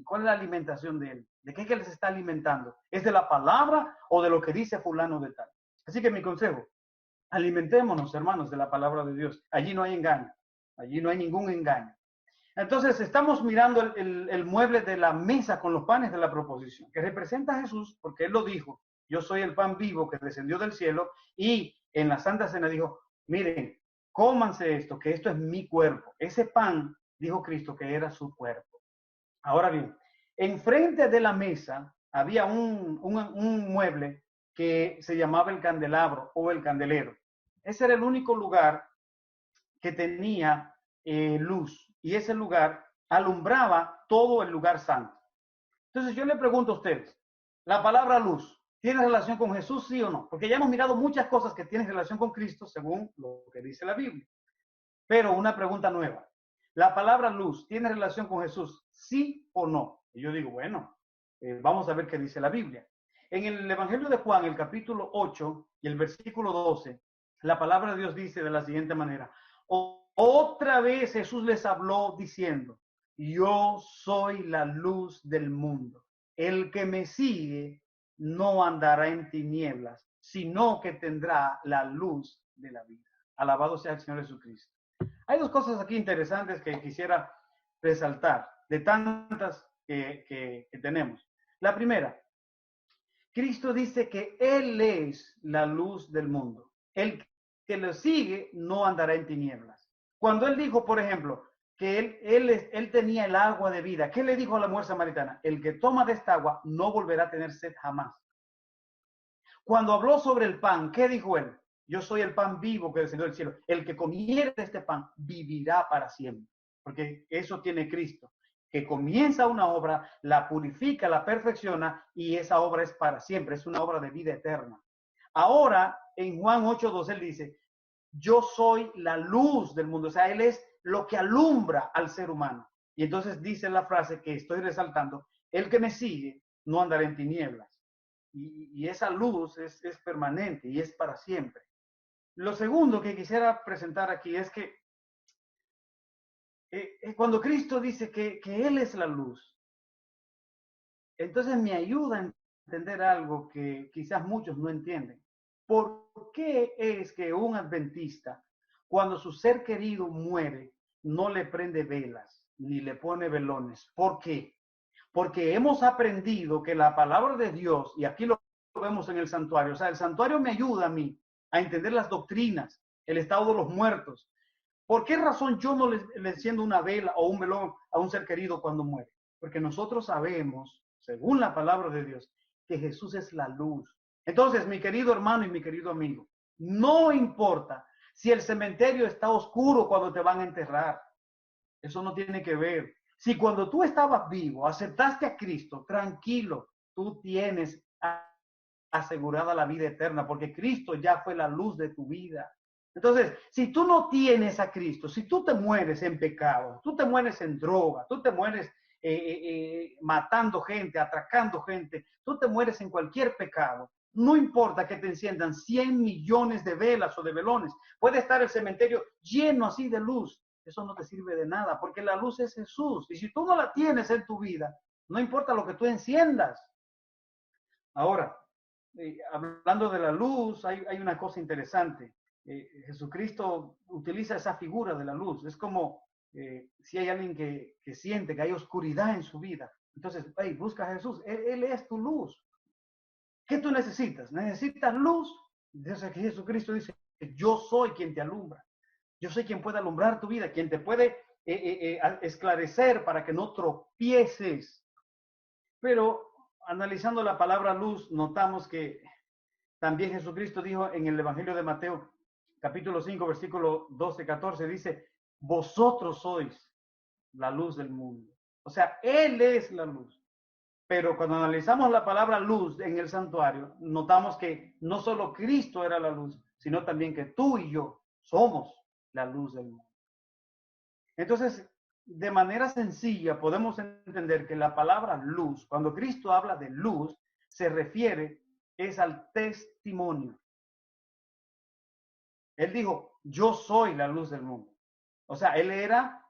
¿cuál es la alimentación de él? ¿De qué les está alimentando? ¿Es de la palabra o de lo que dice fulano de tal? Así que mi consejo, alimentémonos, hermanos, de la palabra de Dios. Allí no hay engaño, allí no hay ningún engaño. Entonces estamos mirando el mueble de la mesa con los panes de la proposición, que representa a Jesús, porque Él lo dijo, yo soy el pan vivo que descendió del cielo, y en la Santa Cena dijo, miren, cómanse esto, que esto es mi cuerpo. Ese pan, dijo Cristo, que era su cuerpo. Ahora bien, enfrente de la mesa había un mueble que se llamaba el candelabro o el candelero. Ese era el único lugar que tenía luz, y ese lugar alumbraba todo el lugar santo. Entonces yo le pregunto a ustedes, ¿la palabra luz tiene relación con Jesús, sí o no? Porque ya hemos mirado muchas cosas que tienen relación con Cristo según lo que dice la Biblia. Pero una pregunta nueva, ¿la palabra luz tiene relación con Jesús, sí o no? Y yo digo, bueno, vamos a ver qué dice la Biblia. En el Evangelio de Juan, el capítulo 8 y el versículo 12, la palabra de Dios dice de la siguiente manera, otra vez Jesús les habló diciendo, yo soy la luz del mundo. El que me sigue no andará en tinieblas, sino que tendrá la luz de la vida. Alabado sea el Señor Jesucristo. Hay dos cosas aquí interesantes que quisiera resaltar, de tantas que tenemos. La primera, Cristo dice que Él es la luz del mundo. El que lo sigue no andará en tinieblas. Cuando Él dijo, por ejemplo, que él tenía el agua de vida, ¿qué le dijo a la mujer samaritana? El que toma de esta agua no volverá a tener sed jamás. Cuando habló sobre el pan, ¿qué dijo Él? Yo soy el pan vivo que descendió del cielo. El que comiere de este pan vivirá para siempre. Porque eso tiene Cristo, que comienza una obra, la purifica, la perfecciona, y esa obra es para siempre, es una obra de vida eterna. Ahora, en Juan 8:2, Él dice, yo soy la luz del mundo. O sea, Él es lo que alumbra al ser humano. Y entonces dice la frase que estoy resaltando, el que me sigue no andará en tinieblas. Y esa luz es permanente y es para siempre. Lo segundo que quisiera presentar aquí es que cuando Cristo dice que Él es la luz, entonces me ayuda a entender algo que quizás muchos no entienden. ¿Por qué es que un adventista, cuando su ser querido muere, no le prende velas ni le pone velones? ¿Por qué? Porque hemos aprendido que la palabra de Dios, y aquí lo vemos en el santuario, o sea, el santuario me ayuda a mí a entender las doctrinas, el estado de los muertos. ¿Por qué razón yo no le enciendo una vela o un velón a un ser querido cuando muere? Porque nosotros sabemos, según la palabra de Dios, que Jesús es la luz. Entonces, mi querido hermano y mi querido amigo, no importa si el cementerio está oscuro cuando te van a enterrar. Eso no tiene que ver. Si cuando tú estabas vivo aceptaste a Cristo, tranquilo, tú tienes asegurada la vida eterna, porque Cristo ya fue la luz de tu vida. Entonces, si tú no tienes a Cristo, si tú te mueres en pecado, tú te mueres en droga, tú te mueres matando gente, atracando gente, tú te mueres en cualquier pecado, no importa que te enciendan 100 millones de velas o de velones, puede estar el cementerio lleno así de luz, eso no te sirve de nada, porque la luz es Jesús, y si tú no la tienes en tu vida, no importa lo que tú enciendas. Ahora, hablando de la luz, hay una cosa interesante. Jesucristo utiliza esa figura de la luz. Es como si hay alguien que siente que hay oscuridad en su vida. Entonces, hey, busca a Jesús. Él es tu luz. ¿Qué tú necesitas? ¿Necesitas luz? Desde que Jesucristo dice, yo soy quien te alumbra. Yo soy quien puede alumbrar tu vida, quien te puede esclarecer para que no tropieces. Pero analizando la palabra luz, notamos que También Jesucristo dijo en el Evangelio de Mateo, capítulo 5, versículo 12-14, dice, vosotros sois la luz del mundo. O sea, Él es la luz. Pero cuando analizamos la palabra luz en el santuario, notamos que no solo Cristo era la luz, sino también que tú y yo somos la luz del mundo. Entonces, de manera sencilla podemos entender que la palabra luz, cuando Cristo habla de luz, se refiere es al testimonio. Él dijo, yo soy la luz del mundo. O sea, Él era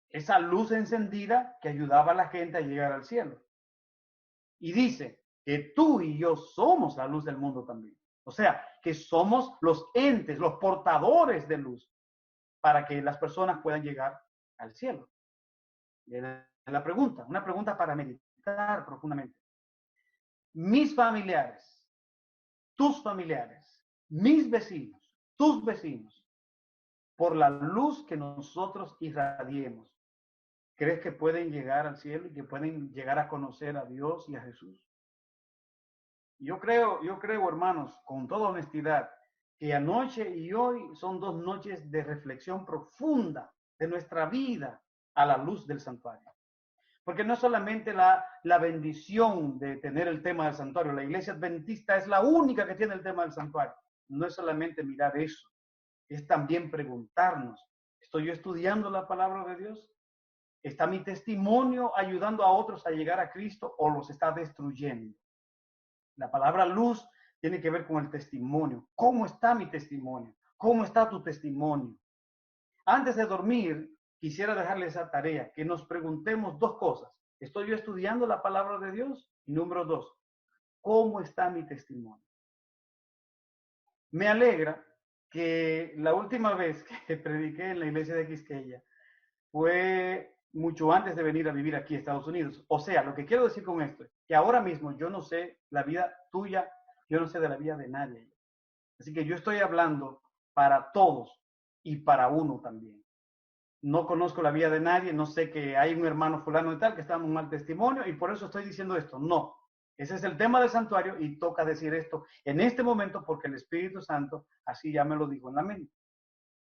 esa luz encendida que ayudaba a la gente a llegar al cielo. Y dice que tú y yo somos la luz del mundo también. O sea, que somos los entes, los portadores de luz para que las personas puedan llegar al cielo. La pregunta, una pregunta para meditar profundamente. Mis familiares, tus familiares, mis vecinos, tus vecinos, por la luz que nosotros irradiemos, ¿crees que pueden llegar al cielo y que pueden llegar a conocer a Dios y a Jesús? Yo creo, hermanos, con toda honestidad, que anoche y hoy son dos noches de reflexión profunda de nuestra vida a la luz del santuario. Porque no es solamente la bendición de tener el tema del santuario, la iglesia adventista es la única que tiene el tema del santuario. No es solamente mirar eso, es también preguntarnos, ¿estoy yo estudiando la palabra de Dios? ¿Está mi testimonio ayudando a otros a llegar a Cristo o los está destruyendo? La palabra luz tiene que ver con el testimonio. ¿Cómo está mi testimonio? ¿Cómo está tu testimonio? Antes de dormir, quisiera dejarle esa tarea, que nos preguntemos dos cosas. ¿Estoy yo estudiando la palabra de Dios? Y número dos, ¿cómo está mi testimonio? Me alegra que la última vez que prediqué en la iglesia de Quisqueya fue mucho antes de venir a vivir aquí a Estados Unidos. O sea, lo que quiero decir con esto es que ahora mismo yo no sé la vida tuya, yo no sé de la vida de nadie. Así que yo estoy hablando para todos y para uno también. No conozco la vida de nadie, no sé que hay un hermano fulano y tal que está dando un mal testimonio y por eso estoy diciendo esto. No, ese es el tema del santuario y toca decir esto en este momento porque el Espíritu Santo así ya me lo dijo en la mente.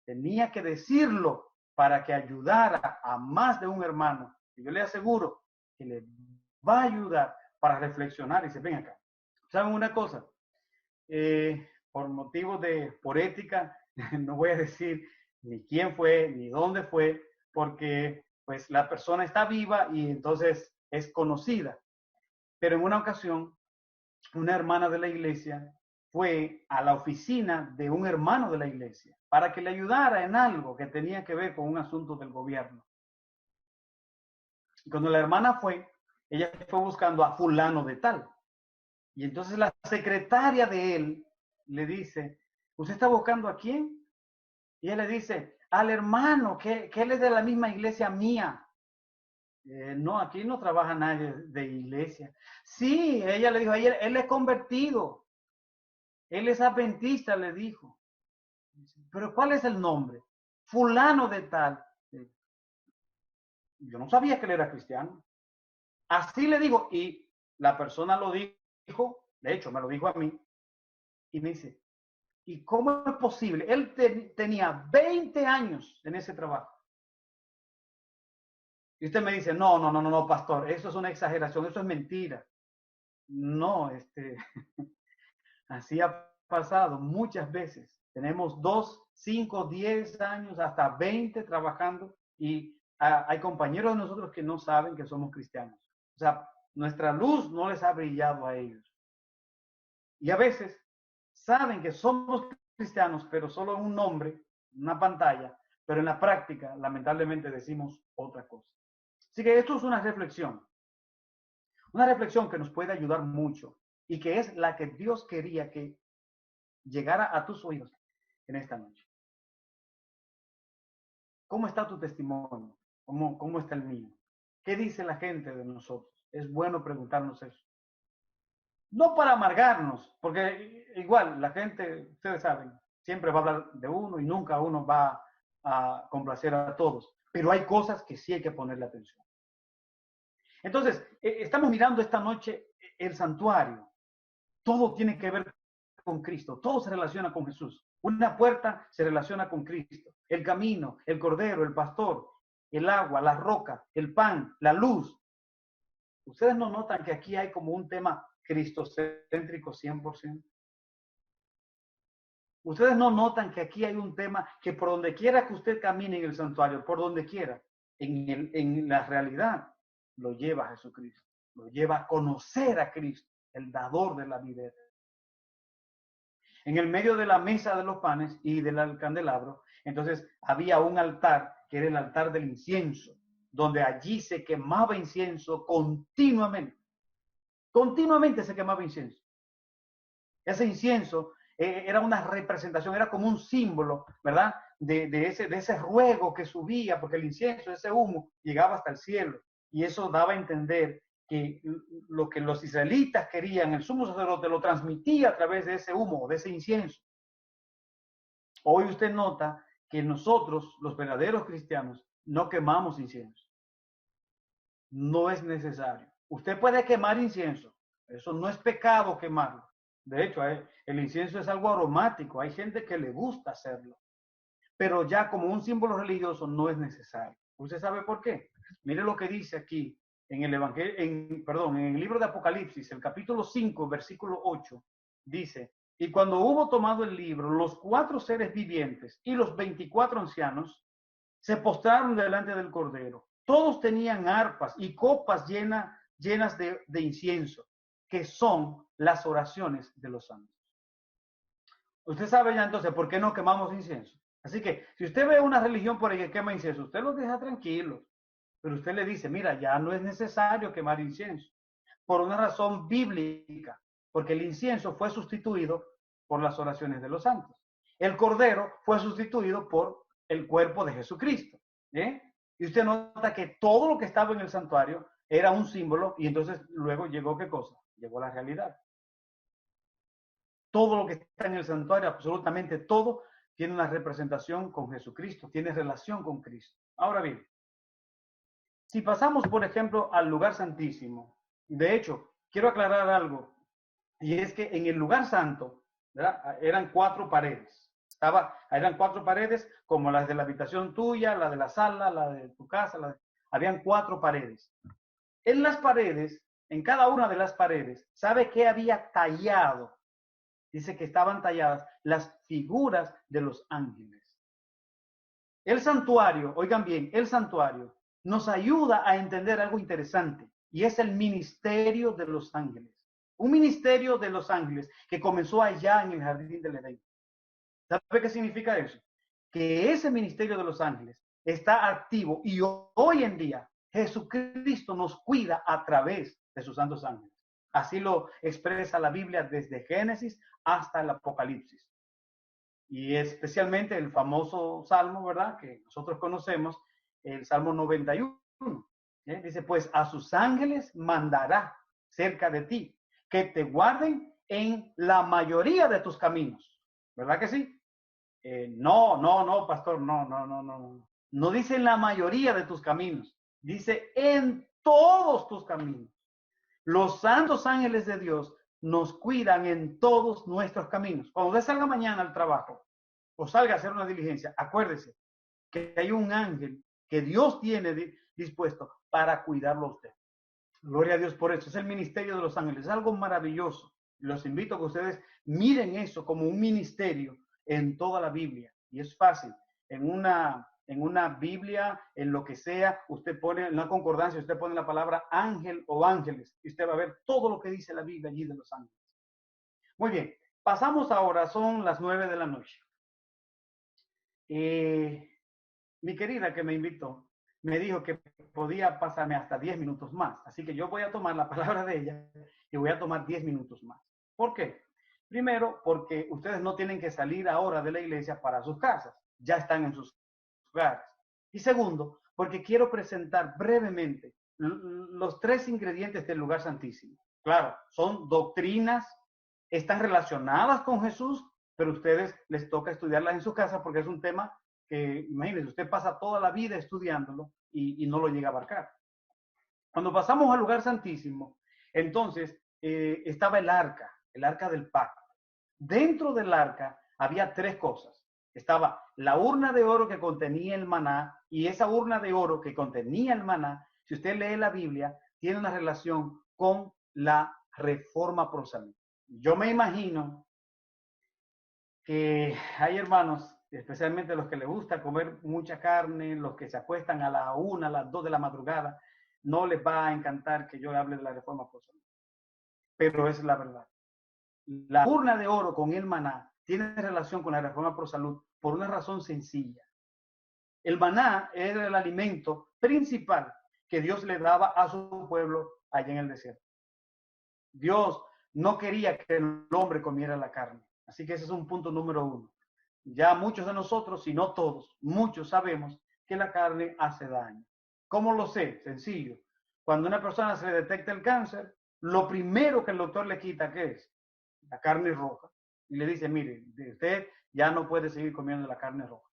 Tenía que decirlo para que ayudara a más de un hermano. Y yo le aseguro que le va a ayudar para reflexionar y se ven acá. ¿Saben una cosa? Por motivos por ética, no voy a decir ni quién fue, ni dónde fue, porque pues la persona está viva y entonces es conocida. Pero en una ocasión, una hermana de la iglesia fue a la oficina de un hermano de la iglesia para que le ayudara en algo que tenía que ver con un asunto del gobierno. Y cuando la hermana fue, ella fue buscando a fulano de tal. Y entonces la secretaria de él le dice, ¿usted está buscando a quién? Y él le dice, al hermano, que él es de la misma iglesia mía. No, aquí no trabaja nadie de iglesia. Sí, ella le dijo, él es convertido. Él es adventista, le dijo. Pero ¿cuál es el nombre? Fulano de tal. Yo no sabía que él era cristiano. Así le digo, y la persona lo dijo, de hecho me lo dijo a mí, y me dice, ¿y cómo es posible? Él tenía 20 años en ese trabajo. Y usted me dice, no, pastor, eso es una exageración, eso es mentira. No, así ha pasado muchas veces. Tenemos 2, 5, 10 años, hasta 20 trabajando y hay compañeros de nosotros que no saben que somos cristianos. O sea, nuestra luz no les ha brillado a ellos. Y a veces saben que somos cristianos, pero solo en un nombre, una pantalla, pero en la práctica, lamentablemente, decimos otra cosa. Así que esto es una reflexión que nos puede ayudar mucho y que es la que Dios quería que llegara a tus oídos en esta noche. ¿Cómo está tu testimonio? ¿Cómo está el mío? ¿Qué dice la gente de nosotros? Es bueno preguntarnos eso. No para amargarnos, porque igual la gente, ustedes saben, siempre va a hablar de uno y nunca uno va a complacer a todos. Pero hay cosas que sí hay que ponerle atención. Entonces, estamos mirando esta noche el santuario. Todo tiene que ver con Cristo, todo se relaciona con Jesús. Una puerta se relaciona con Cristo. El camino, el cordero, el pastor, el agua, la roca, el pan, la luz. ¿Ustedes no notan que aquí hay como un tema cristocéntrico 100%? Ustedes no notan que aquí hay un tema que por donde quiera que usted camine en el santuario, por donde quiera, en la realidad, lo lleva a Jesucristo, lo lleva a conocer a Cristo, el dador de la vida. En el medio de la mesa de los panes y del candelabro, entonces había un altar, que era el altar del incienso, donde allí se quemaba incienso continuamente. Continuamente se quemaba incienso. Ese incienso era una representación, era como un símbolo, ¿verdad? De ese ruego que subía, porque el incienso, ese humo, llegaba hasta el cielo. Y eso daba a entender que lo que los israelitas querían, el sumo sacerdote lo transmitía a través de ese humo, de ese incienso. Hoy usted nota que nosotros, los verdaderos cristianos, no quemamos incienso. No es necesario. Usted puede quemar incienso. Eso no es pecado quemarlo. De hecho, el incienso es algo aromático. Hay gente que le gusta hacerlo. Pero ya como un símbolo religioso no es necesario. ¿Usted sabe por qué? Mire lo que dice aquí en el Evangelio, en el libro de Apocalipsis, el capítulo 5, versículo 8, dice: y cuando hubo tomado el libro, los 4 seres vivientes y los 24 ancianos se postraron delante del Cordero. Todos tenían arpas y copas llenas de incienso, que son las oraciones de los santos. Usted sabe ya entonces por qué no quemamos incienso. Así que si usted ve una religión por ahí que quema incienso, usted los deja tranquilos. Pero usted le dice, mira, ya no es necesario quemar incienso. Por una razón bíblica. Porque el incienso fue sustituido por las oraciones de los santos. El cordero fue sustituido por el cuerpo de Jesucristo. Y usted nota que todo lo que estaba en el santuario era un símbolo y entonces luego llegó ¿qué cosa? Llegó la realidad. Todo lo que está en el santuario, absolutamente todo, tiene una representación con Jesucristo, tiene relación con Cristo. Ahora bien, si pasamos, por ejemplo, al lugar santísimo, de hecho, quiero aclarar algo, y es que en el lugar santo, ¿verdad? Eran 4 paredes. Eran 4 paredes como las de la habitación tuya, la de la sala, la de tu casa, habían 4 paredes. En las paredes, en cada una de las paredes, ¿sabe qué había tallado? Dice que estaban talladas las figuras de los ángeles. El santuario, oigan bien, el santuario nos ayuda a entender algo interesante y es el ministerio de los ángeles. Un ministerio de los ángeles que comenzó allá en el jardín del Edén. ¿Sabe qué significa eso? Que ese ministerio de los ángeles está activo y hoy en día Jesucristo nos cuida a través de sus santos ángeles. Así lo expresa la Biblia desde Génesis hasta el Apocalipsis. Y especialmente el famoso salmo, ¿verdad? Que nosotros conocemos, el Salmo 91. Dice, pues a sus ángeles mandará cerca de ti, que te guarden en la mayoría de tus caminos. ¿Verdad que sí? No, pastor, no. No dice en la mayoría de tus caminos, dice en todos tus caminos. Los santos ángeles de Dios nos cuidan en todos nuestros caminos. Cuando usted salga mañana al trabajo o salga a hacer una diligencia, acuérdese que hay un ángel que Dios tiene dispuesto para cuidarlo a usted. Gloria a Dios por eso. Es el ministerio de los ángeles. Es algo maravilloso. Los invito a que ustedes miren eso como un ministerio en toda la Biblia. Y es fácil. En una Biblia, en lo que sea, usted pone en la concordancia, usted pone la palabra ángel o ángeles y usted va a ver todo lo que dice la Biblia allí de los ángeles. Muy bien, pasamos ahora, son las 9 de la noche. Mi querida que me invitó, me dijo que podía pasarme hasta 10 minutos más. Así que yo voy a tomar la palabra de ella y voy a tomar 10 minutos más. ¿Por qué? Primero, porque ustedes no tienen que salir ahora de la iglesia para sus casas. Ya están en sus hogares. Y segundo, porque quiero presentar brevemente los 3 ingredientes del lugar santísimo. Claro, son doctrinas, están relacionadas con Jesús, pero a ustedes les toca estudiarlas en su casa porque es un tema que, imagínense, usted pasa toda la vida estudiándolo y no lo llega a abarcar. Cuando pasamos al lugar santísimo, entonces estaba el arca del pacto, Dentro del arca había tres cosas. Estaba la urna de oro que contenía el maná, y esa urna de oro que contenía el maná, si usted lee la Biblia, tiene una relación con la reforma por salud. Yo me imagino que hay hermanos, especialmente los que les gusta comer mucha carne, los que se acuestan a la 1, a las 2 de la madrugada, no les va a encantar que yo hable de la reforma por salud. Pero es la verdad. La urna de oro con el maná tiene relación con la reforma por salud por una razón sencilla. El maná era el alimento principal que Dios le daba a su pueblo allá en el desierto. Dios no quería que el hombre comiera la carne. Así que ese es un punto número uno. Ya muchos de nosotros, si no todos, muchos sabemos que la carne hace daño. ¿Cómo lo sé? Sencillo. Cuando a una persona se le detecta el cáncer, lo primero que el doctor le quita, ¿qué es? La carne roja. Y le dice, mire, usted ya no puede seguir comiendo la carne roja.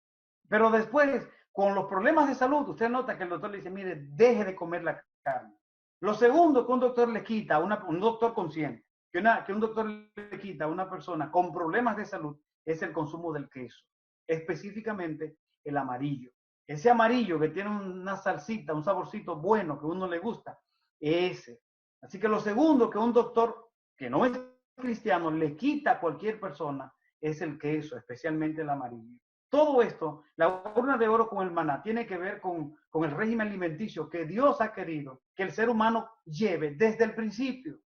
Pero después, con los problemas de salud, usted nota que el doctor le dice, mire, deje de comer la carne. Lo segundo que un doctor le quita, un doctor consciente, que un doctor le quita a una persona con problemas de salud, es el consumo del queso, específicamente el amarillo. Ese amarillo que tiene una salsita, un saborcito bueno que a uno le gusta, ese. Así que lo segundo que un doctor que no es cristiano le quita a cualquier persona es el queso, especialmente el amarillo. Todo esto, la urna de oro con el maná, tiene que ver con el régimen alimenticio que Dios ha querido que el ser humano lleve desde el principio.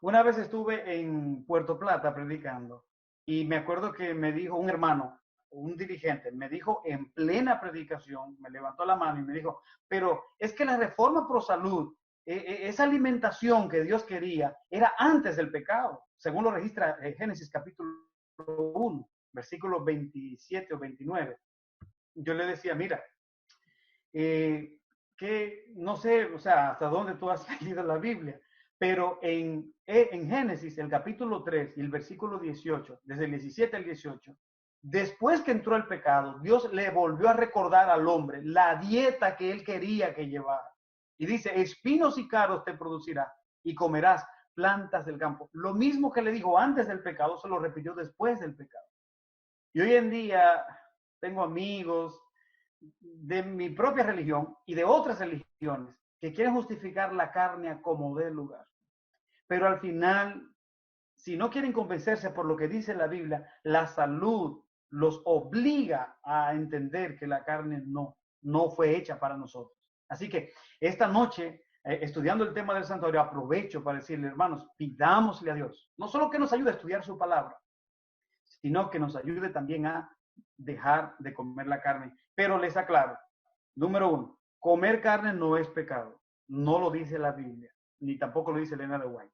Una vez estuve en Puerto Plata predicando y me acuerdo que me dijo un hermano, un dirigente, me dijo en plena predicación, me levantó la mano y me dijo, pero es que la reforma pro salud, esa alimentación que Dios quería, era antes del pecado, según lo registra Génesis capítulo 1, versículos 27 o 29. Yo le decía, mira, que no sé, o sea, hasta dónde tú has leído la Biblia, pero en Génesis, el capítulo 3 y el versículo 18, desde el 17 al 18, después que entró el pecado, Dios le volvió a recordar al hombre la dieta que él quería que llevara. Y dice, espinos y cardos te producirá y comerás plantas del campo. Lo mismo que le dijo antes del pecado, se lo repitió después del pecado. Y hoy en día tengo amigos de mi propia religión y de otras religiones que quieren justificar la carne a como dé lugar. Pero al final, si no quieren convencerse por lo que dice la Biblia, la salud los obliga a entender que la carne no fue hecha para nosotros. Así que esta noche, estudiando el tema del santuario, aprovecho para decirle, hermanos, pidámosle a Dios, no solo que nos ayude a estudiar su palabra, sino que nos ayude también a dejar de comer la carne. Pero les aclaro, número uno, comer carne no es pecado. No lo dice la Biblia, ni tampoco lo dice Elena de White.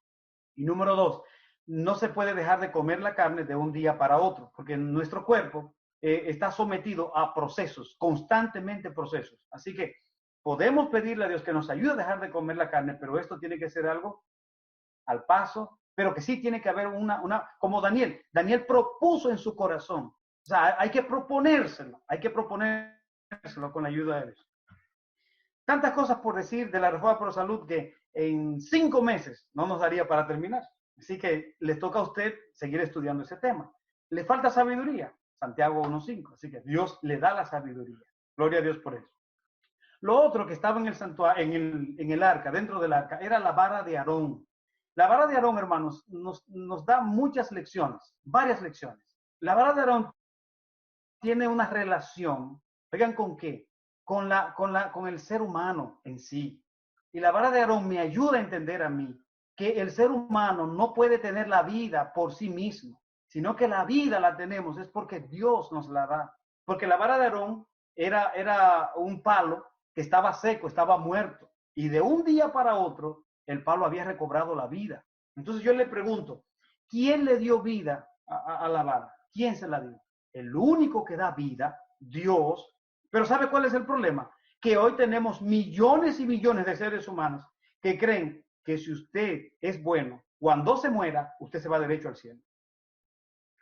Y número dos, no se puede dejar de comer la carne de un día para otro, porque nuestro cuerpo está sometido a procesos, constantemente procesos. Así que podemos pedirle a Dios que nos ayude a dejar de comer la carne, pero esto tiene que ser algo al paso, pero que sí tiene que haber como Daniel propuso en su corazón. O sea, hay que proponérselo con la ayuda de Dios. Tantas cosas por decir de la reforma por salud que en 5 meses no nos daría para terminar. Así que les toca a usted seguir estudiando ese tema. Le falta sabiduría, Santiago 1.5, así que Dios le da la sabiduría. Gloria a Dios por eso. Lo otro que estaba en el santuario, en el arca, dentro del arca, era la vara de Aarón. La vara de Aarón, hermanos, nos da muchas lecciones, varias lecciones. La vara de Aarón tiene una relación, ¿oigan con qué? Con el ser humano en sí. Y la vara de Aarón me ayuda a entender a mí que el ser humano no puede tener la vida por sí mismo, sino que la vida la tenemos es porque Dios nos la da. Porque la vara de Aarón era un palo que estaba seco, estaba muerto. Y de un día para otro, el palo había recobrado la vida. Entonces yo le pregunto, ¿quién le dio vida a la vara? ¿Quién se la dio? El único que da vida, Dios. Pero ¿sabe cuál es el problema? Que hoy tenemos millones y millones de seres humanos que creen que si usted es bueno, cuando se muera, usted se va derecho al cielo.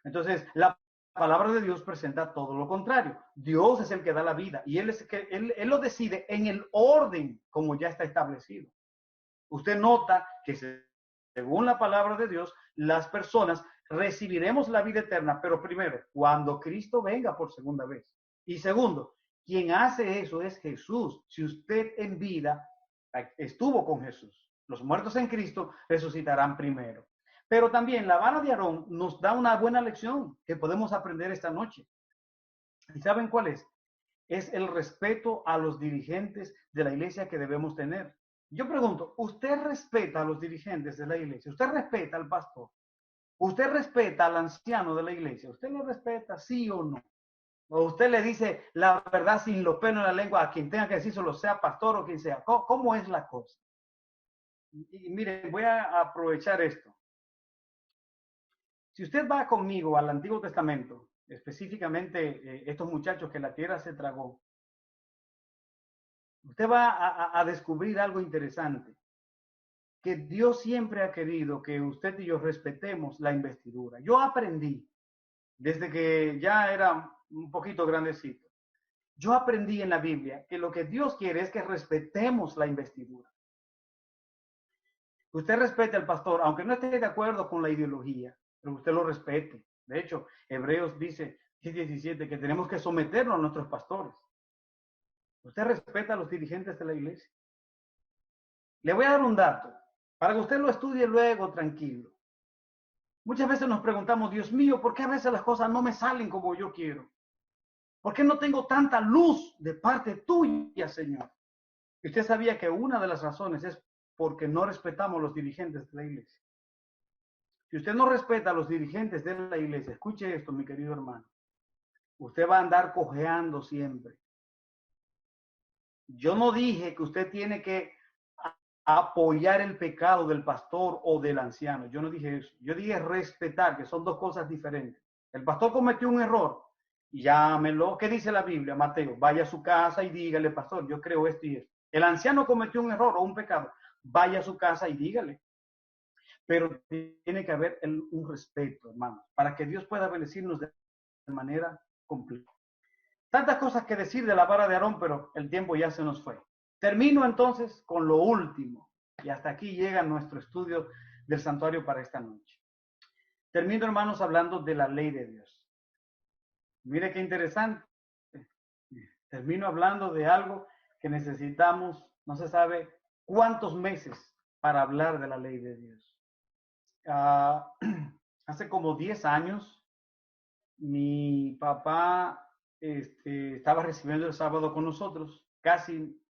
Entonces, la palabra de Dios presenta todo lo contrario. Dios es el que da la vida y él lo decide en el orden como ya está establecido. Usted nota que según la palabra de Dios, las personas recibiremos la vida eterna, pero primero, cuando Cristo venga por segunda vez. Y segundo, quien hace eso es Jesús. Si usted en vida estuvo con Jesús, los muertos en Cristo resucitarán primero. Pero también la vara de Aarón nos da una buena lección que podemos aprender esta noche. ¿Y saben cuál es? Es el respeto a los dirigentes de la iglesia que debemos tener. Yo pregunto, ¿usted respeta a los dirigentes de la iglesia? ¿Usted respeta al pastor? ¿Usted respeta al anciano de la iglesia? ¿Usted lo respeta, sí o no? ¿O usted le dice la verdad sin los pelos en la lengua a quien tenga que decírselo, sea pastor o quien sea? ¿Cómo es la cosa? Y miren, voy a aprovechar esto. Si usted va conmigo al Antiguo Testamento, específicamente estos muchachos que la tierra se tragó, usted va a descubrir algo interesante, que Dios siempre ha querido que usted y yo respetemos la investidura. Yo aprendí, desde que ya era un poquito grandecito, yo aprendí en la Biblia que lo que Dios quiere es que respetemos la investidura. Usted respete al pastor, aunque no esté de acuerdo con la ideología, pero usted lo respete. De hecho, Hebreos dice 17 que tenemos que someternos a nuestros pastores. Usted respeta a los dirigentes de la iglesia. Le voy a dar un dato para que usted lo estudie luego tranquilo. Muchas veces nos preguntamos, Dios mío, ¿por qué a veces las cosas no me salen como yo quiero? ¿Por qué no tengo tanta luz de parte tuya, Señor? Y usted sabía que una de las razones es porque no respetamos a los dirigentes de la iglesia. Si usted no respeta a los dirigentes de la iglesia, escuche esto, mi querido hermano, usted va a andar cojeando siempre. Yo no dije que usted tiene que apoyar el pecado del pastor o del anciano. Yo no dije eso. Yo dije respetar, que son dos cosas diferentes. El pastor cometió un error, llámelo. ¿Qué dice la Biblia, Mateo? Vaya a su casa y dígale, pastor, yo creo esto y esto. El anciano cometió un error o un pecado. Vaya a su casa y dígale. Pero tiene que haber un respeto, hermano, para que Dios pueda bendecirnos de manera completa. Tantas cosas que decir de la vara de Aarón, pero el tiempo ya se nos fue. Termino entonces con lo último, y hasta aquí llega nuestro estudio del santuario para esta noche. Termino, hermanos, hablando de la ley de Dios. Mire qué interesante. Termino hablando de algo que necesitamos, no se sabe cuántos meses para hablar de la ley de Dios. Hace como 10 años, mi papá estaba recibiendo el sábado con nosotros.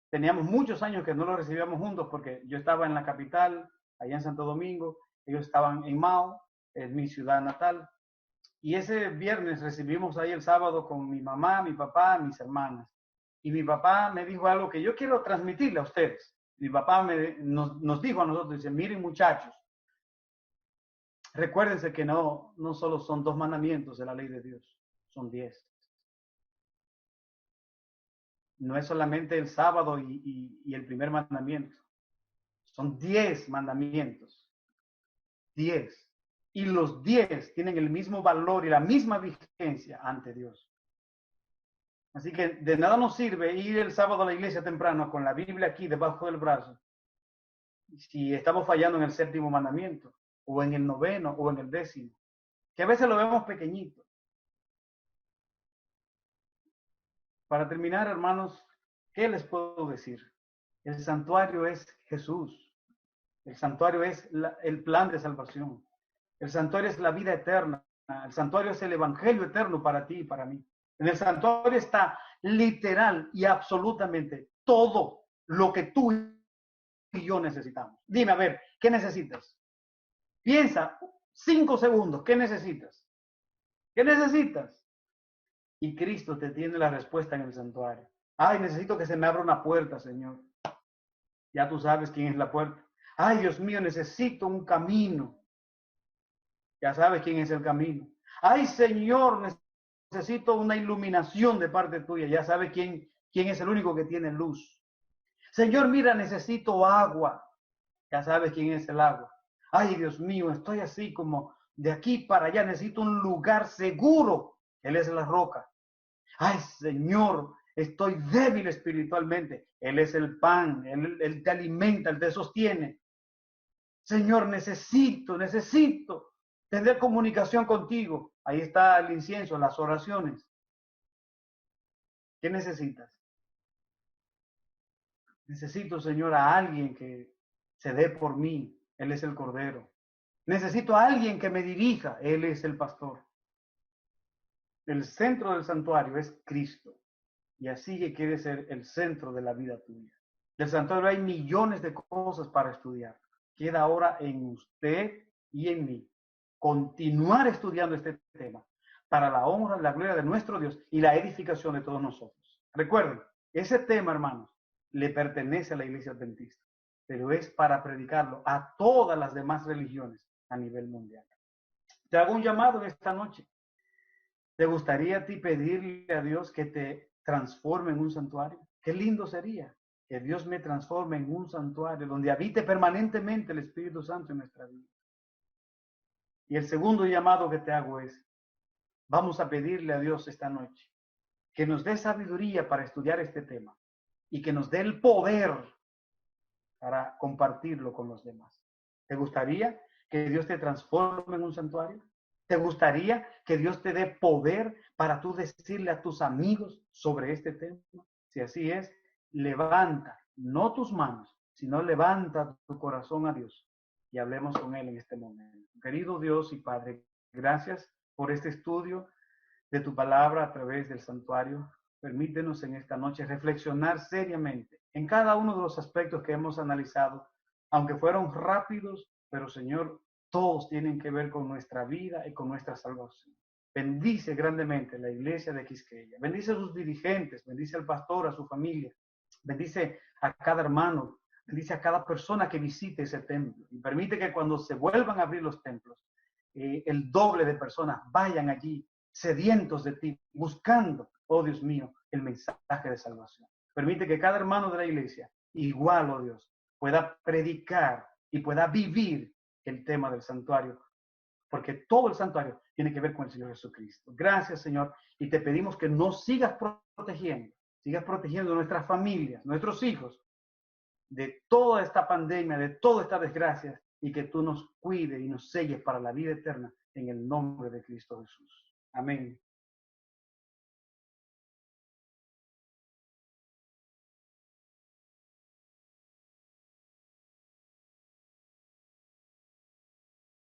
Teníamos muchos años que no lo recibíamos juntos porque yo estaba en la capital, allá en Santo Domingo, ellos estaban en Mao, en mi ciudad natal. Y ese viernes recibimos ahí el sábado con mi mamá, mi papá, mis hermanas. Y mi papá me dijo algo que yo quiero transmitirle a ustedes. Mi papá nos dijo a nosotros, dice, miren muchachos, recuérdense que no solo son 2 mandamientos de la ley de Dios, son 10. No es solamente el sábado y el primer mandamiento. Son 10 mandamientos. 10. Y los 10 tienen el mismo valor y la misma vigencia ante Dios. Así que de nada nos sirve ir el sábado a la iglesia temprano con la Biblia aquí debajo del brazo si estamos fallando en el 7º mandamiento, o en el 9º, o en el 10º, que a veces lo vemos pequeñito. Para terminar, hermanos, ¿qué les puedo decir? El santuario es Jesús. El santuario es el plan de salvación. El santuario es la vida eterna. El santuario es el evangelio eterno para ti y para mí. En el santuario está literal y absolutamente todo lo que tú y yo necesitamos. Dime, a ver, ¿qué necesitas? Piensa 5 segundos, ¿qué necesitas? ¿Qué necesitas? Y Cristo te tiene la respuesta en el santuario. Ay, necesito que se me abra una puerta, Señor. Ya tú sabes quién es la puerta. Ay, Dios mío, necesito un camino. Ya sabes quién es el camino. Ay, Señor, necesito una iluminación de parte tuya. Ya sabes quién es el único que tiene luz. Señor, mira, necesito agua. Ya sabes quién es el agua. Ay, Dios mío, estoy así como de aquí para allá. Necesito un lugar seguro. Él es la roca. Ay, Señor, estoy débil espiritualmente. Él es el pan. Él te alimenta, Él te sostiene. Señor, necesito. tener comunicación contigo. Ahí está el incienso, las oraciones. ¿Qué necesitas? Necesito, Señor, a alguien que se dé por mí. Él es el Cordero. Necesito a alguien que me dirija. Él es el pastor. El centro del santuario es Cristo. Y así que quiere ser el centro de la vida tuya. Del santuario hay millones de cosas para estudiar. Queda ahora en usted y en mí continuar estudiando este tema para la honra, la gloria de nuestro Dios y la edificación de todos nosotros. Recuerden, ese tema, hermanos, le pertenece a la Iglesia Adventista, pero es para predicarlo a todas las demás religiones a nivel mundial. Te hago un llamado en esta noche. ¿Te gustaría a ti pedirle a Dios que te transforme en un santuario? Qué lindo sería que Dios me transforme en un santuario donde habite permanentemente el Espíritu Santo en nuestra vida. Y el segundo llamado que te hago es, vamos a pedirle a Dios esta noche que nos dé sabiduría para estudiar este tema y que nos dé el poder para compartirlo con los demás. ¿Te gustaría que Dios te transforme en un santuario? ¿Te gustaría que Dios te dé poder para tú decirle a tus amigos sobre este tema? Si así es, levanta, no tus manos, sino levanta tu corazón a Dios y hablemos con Él en este momento. Querido Dios y Padre, gracias por este estudio de tu palabra a través del santuario. Permítenos en esta noche reflexionar seriamente en cada uno de los aspectos que hemos analizado, aunque fueron rápidos, pero Señor, todos tienen que ver con nuestra vida y con nuestra salvación. Bendice grandemente la iglesia de Quisqueya. Bendice a sus dirigentes, bendice al pastor, a su familia. Bendice a cada hermano, bendice a cada persona que visite ese templo. Y permite que cuando se vuelvan a abrir los templos, el doble de personas vayan allí sedientos de ti, buscando, oh Dios mío, el mensaje de salvación. Permite que cada hermano de la iglesia, igual, oh Dios, pueda predicar y pueda vivir el tema del santuario, porque todo el santuario tiene que ver con el Señor Jesucristo. Gracias, Señor, y te pedimos que nos sigas protegiendo nuestras familias, nuestros hijos, de toda esta pandemia, de toda esta desgracia, y que tú nos cuides y nos selles para la vida eterna en el nombre de Cristo Jesús. Amén.